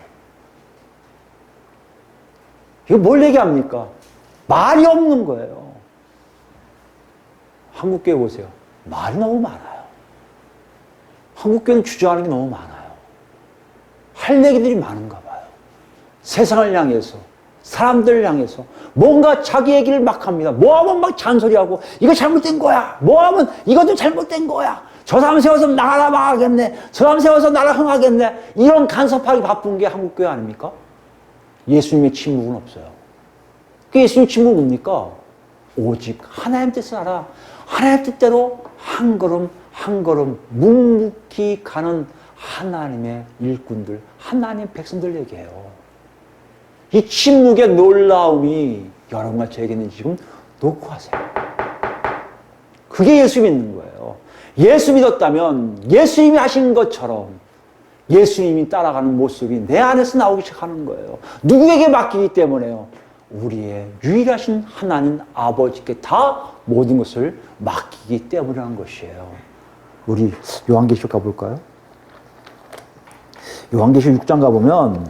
이거 뭘 얘기합니까? 말이 없는 거예요. 한국교회 보세요. 말이 너무 많아요. 한국교회는 주저하는 게 너무 많아요. 할 얘기들이 많은가 봐요. 세상을 향해서, 사람들을 향해서 뭔가 자기 얘기를 막 합니다. 뭐 하면 막 잔소리하고 이거 잘못된 거야. 뭐 하면 이것도 잘못된 거야. 저 사람 세워서 나라 망하겠네. 저 사람 세워서 나라 흥하겠네. 이런 간섭하기 바쁜 게 한국교회 아닙니까? 예수님의 침묵은 없어요. 그 예수님 침묵은 뭡니까? 오직 하나님 뜻을 알아. 하나님 뜻대로 한 걸음 한 걸음 묵묵히 가는 하나님의 일꾼들, 하나님의 백성들 얘기해요. 이 침묵의 놀라움이 여러분과 저에게는 지금 놓고 하세요. 그게 예수 믿는 거예요. 예수 믿었다면 예수님이 하신 것처럼 예수님이 따라가는 모습이 내 안에서 나오기 시작하는 거예요. 누구에게 맡기기 때문에요? 우리의 유일하신 하나님 아버지께 다 모든 것을 맡기기 때문이라는 것이에요. 우리 요한계시록 가볼까요? 요한계시록 6장 가보면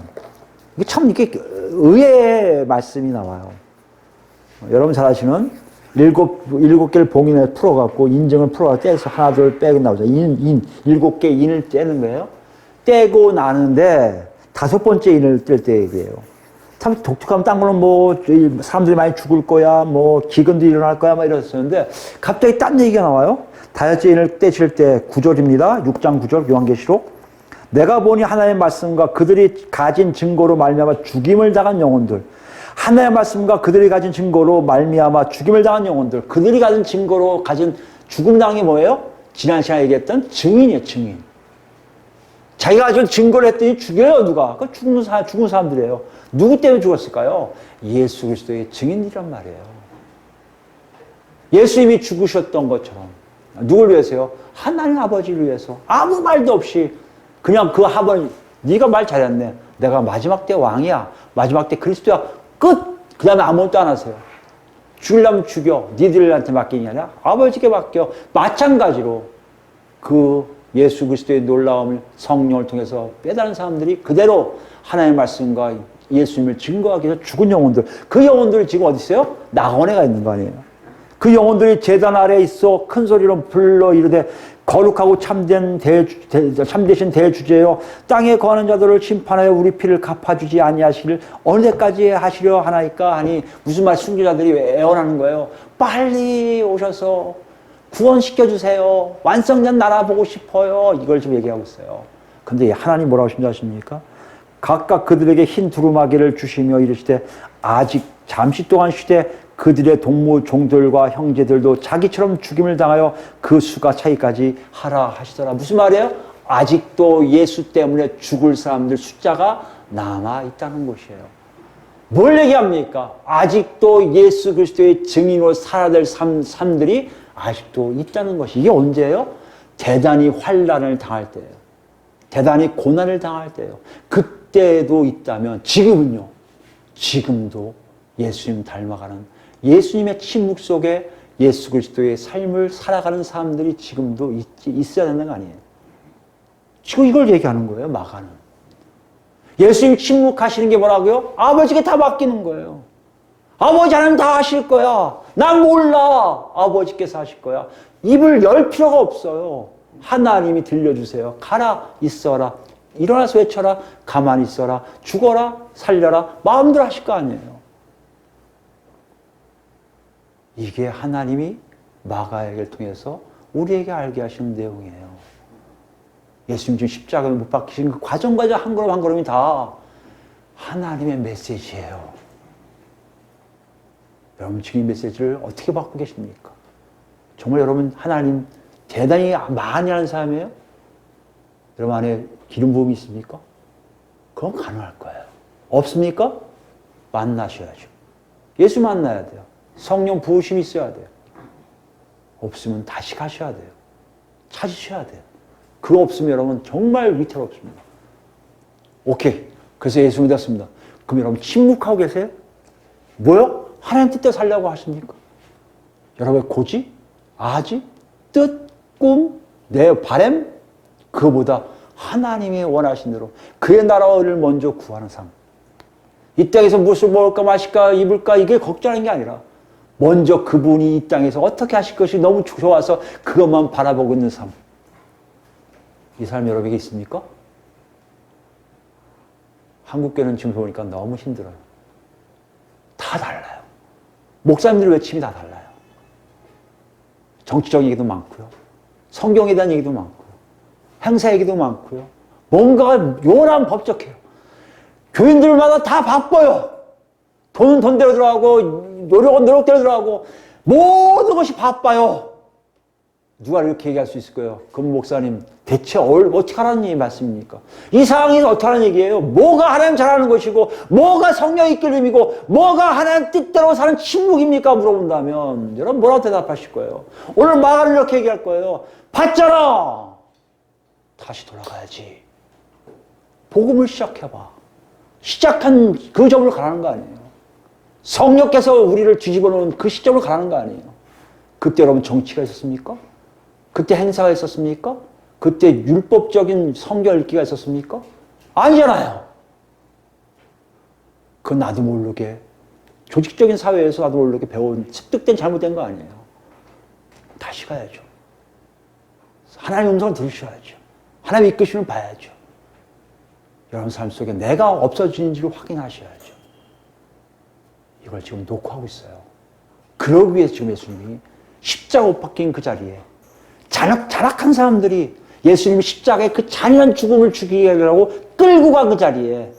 이게 참 이게 의외의 말씀이 나와요. 여러분 잘 아시는 일곱 개를 봉인에 풀어갖고 인정을 풀어갖고 떼서 하나 둘 빼고 나오죠. 일곱 개 인을 떼는 거예요. 떼고 나는데 다섯 번째 인을 뗄 때 얘기해요. 참 독특하면 딴 거는 뭐 사람들이 많이 죽을 거야, 뭐 기근도 일어날 거야 막 이랬었는데 갑자기 딴 얘기가 나와요. 다섯째 인을 떼실 때 9절입니다. 6장 9절 요한계시록. 내가 보니 하나님의 말씀과 그들이 가진 증거로 말미암아 죽임을 당한 영혼들. 하나님의 말씀과 그들이 가진 증거로 말미암아 죽임을 당한 영혼들. 그들이 가진 증거로 가진 죽음 당한 게 뭐예요? 지난 시간에 얘기했던 증인이에요, 증인. 자기가 가진 증거를 했더니 죽여요, 누가? 그 죽은 사람들이에요. 누구 때문에 죽었을까요? 예수 그리스도의 증인이란 말이에요. 예수님이 죽으셨던 것처럼. 누굴 위해서요? 하나님 아버지를 위해서. 아무 말도 없이 그냥 그 하번 네가 말 잘했네. 내가 마지막 때 왕이야. 마지막 때 그리스도야. 끝! 그 다음에 아무것도 안 하세요. 죽이려면 죽여. 니들한테 맡기는 게 아니라 아버지께 맡겨. 마찬가지로 그 예수 그리스도의 놀라움을 성령을 통해서 빼달은 사람들이 그대로 하나님의 말씀과 예수님을 증거하기 위해서 죽은 영혼들. 그 영혼들이 지금 어디 있어요? 낙원에 가 있는 거 아니에요. 그 영혼들이 제단 아래에 있어 큰 소리로 불러 이르되 거룩하고 참되신 대주제여 땅에 거하는 자들을 심판하여 우리 피를 갚아주지 아니하시기를 어느 때까지 하시려 하나이까 하니 무슨 말 순교자들이 애원하는 거예요. 빨리 오셔서 구원시켜주세요. 완성된 나라 보고 싶어요. 이걸 지금 얘기하고 있어요. 근데 하나님 뭐라고 하신지 아십니까? 각각 그들에게 흰 두루마기를 주시며 이르시되 아직 잠시 동안 쉬되 그들의 동무 종들과 형제들도 자기처럼 죽임을 당하여 그 수가 차기까지 하라 하시더라. 무슨 말이에요? 아직도 예수 때문에 죽을 사람들 숫자가 남아있다는 것이에요. 뭘 얘기합니까? 아직도 예수 그리스도의 증인으로 살아야 될 사람들이 아직도 있다는 것이. 이게 언제예요? 대단히 환난을 당할 때예요. 대단히 고난을 당할 때예요. 그때도 있다면 지금은요. 지금도 예수님 닮아가는 예수님의 침묵 속에 예수 그리스도의 삶을 살아가는 사람들이 지금도 있어야 되는 거 아니에요. 지금 이걸 얘기하는 거예요. 마가는. 예수님 침묵하시는 게 뭐라고요? 아버지께 다 맡기는 거예요. 아버지 하나님 다 하실 거야. 난 몰라. 아버지께서 하실 거야. 입을 열 필요가 없어요. 하나님이 들려주세요. 가라, 있어라. 일어나서 외쳐라. 가만히 있어라. 죽어라, 살려라. 마음대로 하실 거 아니에요. 이게 하나님이 마가에게 통해서 우리에게 알게 하시는 내용이에요. 예수님 지금 십자가에 못 박히신 그 과정까지 한 걸음 한 걸음이 다 하나님의 메시지예요. 여러분 지금 이 메시지를 어떻게 받고 계십니까? 정말 여러분 하나님 대단히 많이 하는 사람이에요? 여러분 안에 기름 부음이 있습니까? 그건 가능할 거예요. 없습니까? 만나셔야죠. 예수 만나야 돼요. 성령 부으심이 있어야 돼요. 없으면 다시 가셔야 돼요. 찾으셔야 돼요. 그거 없으면 여러분 정말 위태롭습니다. 오케이. 그래서 예수 믿었습니다. 그럼 여러분 침묵하고 계세요? 뭐요? 하나님 뜻대로 살려고 하십니까? 여러분의 고지, 아지, 뜻, 꿈, 내 바람, 그거보다 하나님이 원하신 대로 그의 나라를 먼저 구하는 삶. 이 땅에서 무엇을 먹을까 마실까 입을까 이게 걱정하는 게 아니라 먼저 그분이 이 땅에서 어떻게 하실 것이 너무 좋아서 그것만 바라보고 있는 삶. 이 삶 여러분에게 있습니까? 한국교회는 지금 보니까 너무 힘들어요. 다 달라요. 목사님들 외침이 다 달라요. 정치적 얘기도 많고요. 성경에 대한 얘기도 많고요. 행사 얘기도 많고요. 뭔가가 요란 법적해요. 교인들마다 다 바빠요. 돈은 돈대로 들어가고 노력은 노력대로 들어가고 모든 것이 바빠요. 누가 이렇게 얘기할 수 있을 거예요? 그럼 목사님 대체 어떻게 하라는 말씀입니까? 이 상황에서 어떻게 하라는 얘기예요? 뭐가 하나님 잘하는 것이고 뭐가 성령의 이끌림이고 뭐가 하나님 뜻대로 사는 침묵입니까? 물어본다면 여러분 뭐라고 대답하실 거예요? 오늘 마가는 이렇게 얘기할 거예요. 봤잖아. 다시 돌아가야지. 복음을 시작해봐. 시작한 그 점으로 가라는 거 아니에요. 성령께서 우리를 뒤집어 놓은 그 시점으로 가라는 거 아니에요. 그때 여러분 정치가 있었습니까? 그때 행사가 있었습니까? 그때 율법적인 성경 읽기가 있었습니까? 아니잖아요. 그건 나도 모르게 조직적인 사회에서 나도 모르게 배운 습득된 잘못된 거 아니에요. 다시 가야죠. 하나님의 음성을 들으셔야죠. 하나님의 이끄심을 봐야죠. 여러분 삶 속에 내가 없어지는지를 확인하셔야죠. 이걸 지금 놓고 하고 있어요. 그러기 위해서 지금 예수님이 십자가 못 박힌 그 자리에 잔악한 사람들이 예수님이 십자가에 그 잔인한 죽음을 죽이게 하려고 끌고 간 그 자리에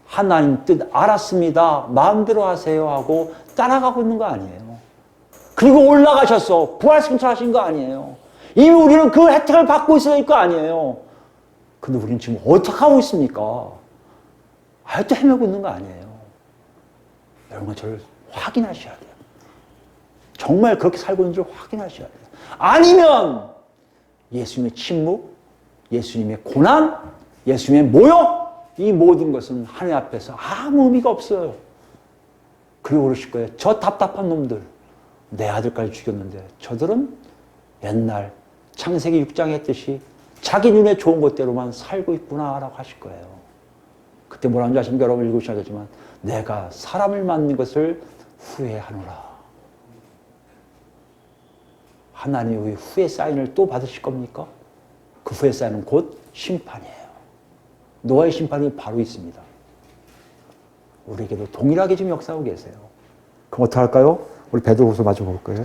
하나님 뜻 알았습니다. 마음대로 하세요 하고 따라가고 있는 거 아니에요. 그리고 올라가셔서 부활승천하신 거 아니에요. 이미 우리는 그 혜택을 받고 있을 거 아니에요. 근데 우리는 지금 어떻게 하고 있습니까? 아직도 헤매고 있는 거 아니에요. 여러분 저를 확인하셔야 돼요. 정말 그렇게 살고 있는지를 확인하셔야 돼요. 아니면 예수님의 침묵, 예수님의 고난, 예수님의 모욕 이 모든 것은 하나님 앞에서 아무 의미가 없어요. 그리고 그러실 거예요. 저 답답한 놈들 내 아들까지 죽였는데 저들은 옛날 창세기 6장에 했듯이 자기 눈에 좋은 것대로만 살고 있구나라고 하실 거예요. 그때 뭐라는지 아십니까? 여러분 읽으셔야겠지만 내가 사람을 만든 것을 후회하노라. 하나님의 후회 사인을 또 받으실 겁니까? 그 후회 사인은 곧 심판이에요. 노아의 심판이 바로 있습니다. 우리에게도 동일하게 지금 역사하고 계세요. 그럼 어떻게 할까요? 우리 베드로후서 마저 볼 거예요.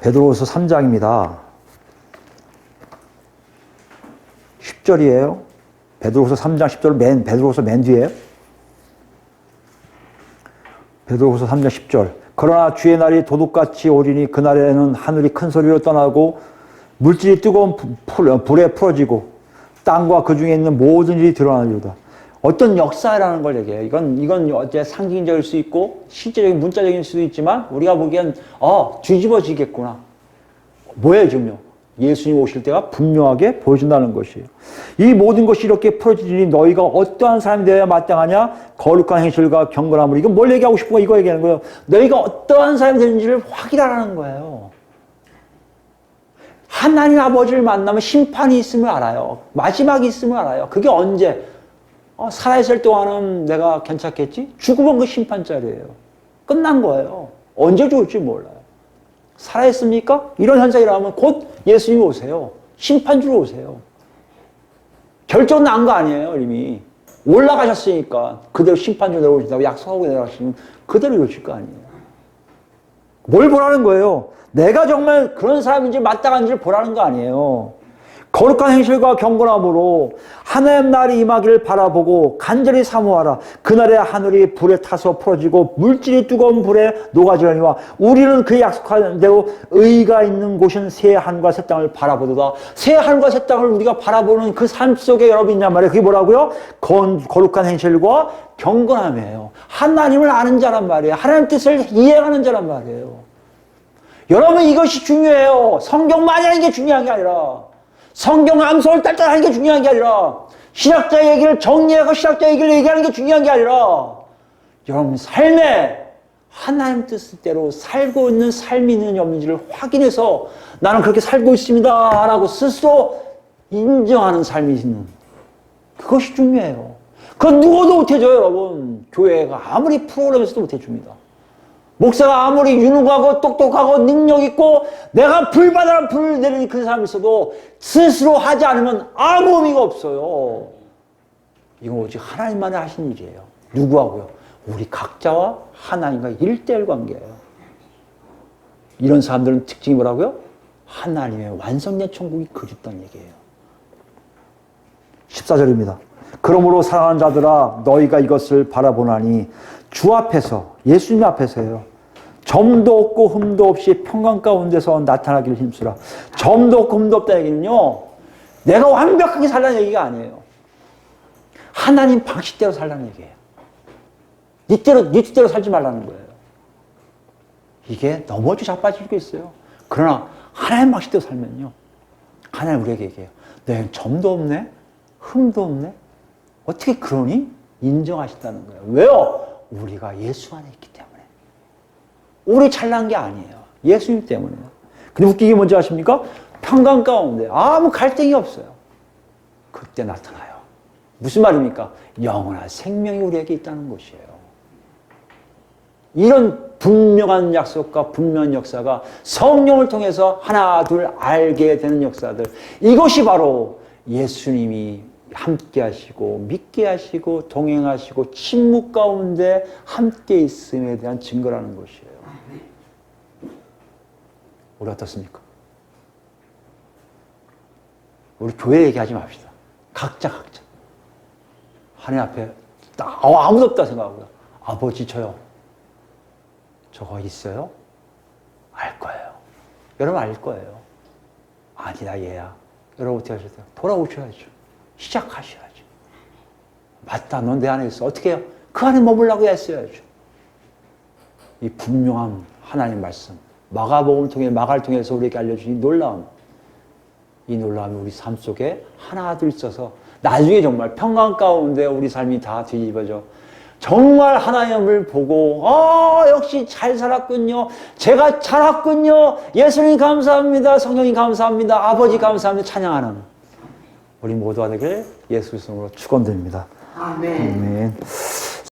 베드로후서 3장입니다. 10절이에요. 베드로후서 3장 10절 베드로후서 맨 뒤에요. 베드로후서 3장 10절. 그러나 주의 날이 도둑같이 오리니 그날에는 하늘이 큰 소리로 떠나고 물질이 뜨거운 불에 풀어지고 땅과 그 중에 있는 모든 일이 드러나리로다. 어떤 역사라는 걸 얘기해요. 이건 어째 상징적일 수 있고 실제적인 문자적인 수도 있지만 우리가 보기엔 뒤집어지겠구나. 뭐예요 지금요? 예수님 오실 때가 분명하게 보여준다는 것이에요. 이 모든 것이 이렇게 풀어지니 너희가 어떠한 사람이 되어야 마땅하냐? 거룩한 행실과 경건함으로. 이건 뭘 얘기하고 싶은 거 이거 얘기하는 거예요. 너희가 어떠한 사람이 되는지를 확인하라는 거예요. 하나님 아버지를 만나면 심판이 있음을 알아요. 마지막이 있음을 알아요. 그게 언제? 살아있을 동안은 내가 괜찮겠지? 죽으면 그 심판자리예요. 끝난 거예요. 언제 죽을지 몰라요. 살아있습니까? 이런 현상이 나오면 곧 예수님이 오세요. 심판 주러 오세요. 결정 난 거 아니에요, 이미. 올라가셨으니까 그대로 심판 주러 내려오신다고 약속하고 내려가시면 그대로 이러실 거 아니에요. 뭘 보라는 거예요? 내가 정말 그런 사람인지 마땅한지를 보라는 거 아니에요. 거룩한 행실과 경건함으로 하나님 날이 임하기를 바라보고 간절히 사모하라. 그날에 하늘이 불에 타서 풀어지고 물질이 뜨거운 불에 녹아지려니와 우리는 그 약속한 대로 의가 있는 곳은 새 하늘과 새 땅을 바라보도다. 새 하늘과 새 땅을 우리가 바라보는 그 삶 속에 여러분 있냔 말이에요. 그게 뭐라고요? 거룩한 행실과 경건함이에요. 하나님을 아는 자란 말이에요. 하나님 뜻을 이해하는 자란 말이에요. 여러분 이것이 중요해요. 성경만이 하는 게 중요한 게 아니라 성경 암송을 딸딸 하는 게 중요한 게 아니라 신학자 얘기를 정리하고 신학자 얘기를 얘기하는 게 중요한 게 아니라 여러분 삶에 하나님 뜻대로 살고 있는 삶이 있는지 없는지를 확인해서 나는 그렇게 살고 있습니다 라고 스스로 인정하는 삶이 있는 그것이 중요해요. 그건 누구도 못해줘요. 여러분 교회가 아무리 프로그램에서도 못해줍니다. 목사가 아무리 유능하고 똑똑하고 능력있고 내가 불바다를 불 내리는 그 사람이 있어도 스스로 하지 않으면 아무 의미가 없어요. 이건 오직 하나님만이 하신 일이에요. 누구하고요? 우리 각자와 하나님과 1:1 관계예요. 이런 사람들은 특징이 뭐라고요? 하나님의 완성된 천국이 그립다는 얘기예요. 14절입니다. 그러므로 사랑하는 자들아 너희가 이것을 바라보나니 주 앞에서 예수님 앞에서요. 점도 없고 흠도 없이 평강 가운데서 나타나기를 힘쓰라. 점도 없고 흠도 없다는 얘기는요. 내가 완벽하게 살라는 얘기가 아니에요. 하나님 방식대로 살라는 얘기예요. 네 뜻대로 살지 말라는 거예요. 이게 너무도 자빠지고 있어요. 그러나 하나님 방식대로 살면요. 하나님 우리에게 얘기해요. 너희는 점도 없네? 흠도 없네? 어떻게 그러니? 인정하신다는 거예요. 왜요? 우리가 예수 안에 있기 때문에. 우리 잘난 게 아니에요. 예수님 때문에. 근데 웃기게 뭔지 아십니까? 평강 가운데 아무 갈등이 없어요. 그때 나타나요. 무슨 말입니까? 영원한 생명이 우리에게 있다는 것이에요. 이런 분명한 약속과 분명한 역사가 성령을 통해서 하나 둘 알게 되는 역사들. 이것이 바로 예수님이 함께 하시고 믿게 하시고 동행하시고 침묵 가운데 함께 있음에 대한 증거라는 것이에요. 우리 어떻습니까? 우리 교회 얘기하지 맙시다. 각자 하나님 앞에 아무도 없다 생각하고요. 아버지 저요. 저거 있어요? 알 거예요. 여러분 알 거예요. 아니다 얘야. 여러분 어떻게 하셨어요? 돌아오셔야죠. 시작하셔야죠. 맞다. 넌 내 안에 있어. 어떻게 해요? 그 안에 머물라고 했어야죠. 이 분명한 하나님 말씀. 마가복음을 통해 마가를 통해서 우리에게 알려주신 놀라움. 이 놀라움이 우리 삶 속에 하나둘 있어서 나중에 정말 평강 가운데 우리 삶이 다 뒤집어져. 정말 하나님을 보고 역시 잘 살았군요. 제가 살았군요. 예수님 감사합니다. 성령님 감사합니다. 아버지 감사합니다. 찬양하는 우리 모두가 되길 예수 이름으로 축원드립니다. 아멘. 아멘.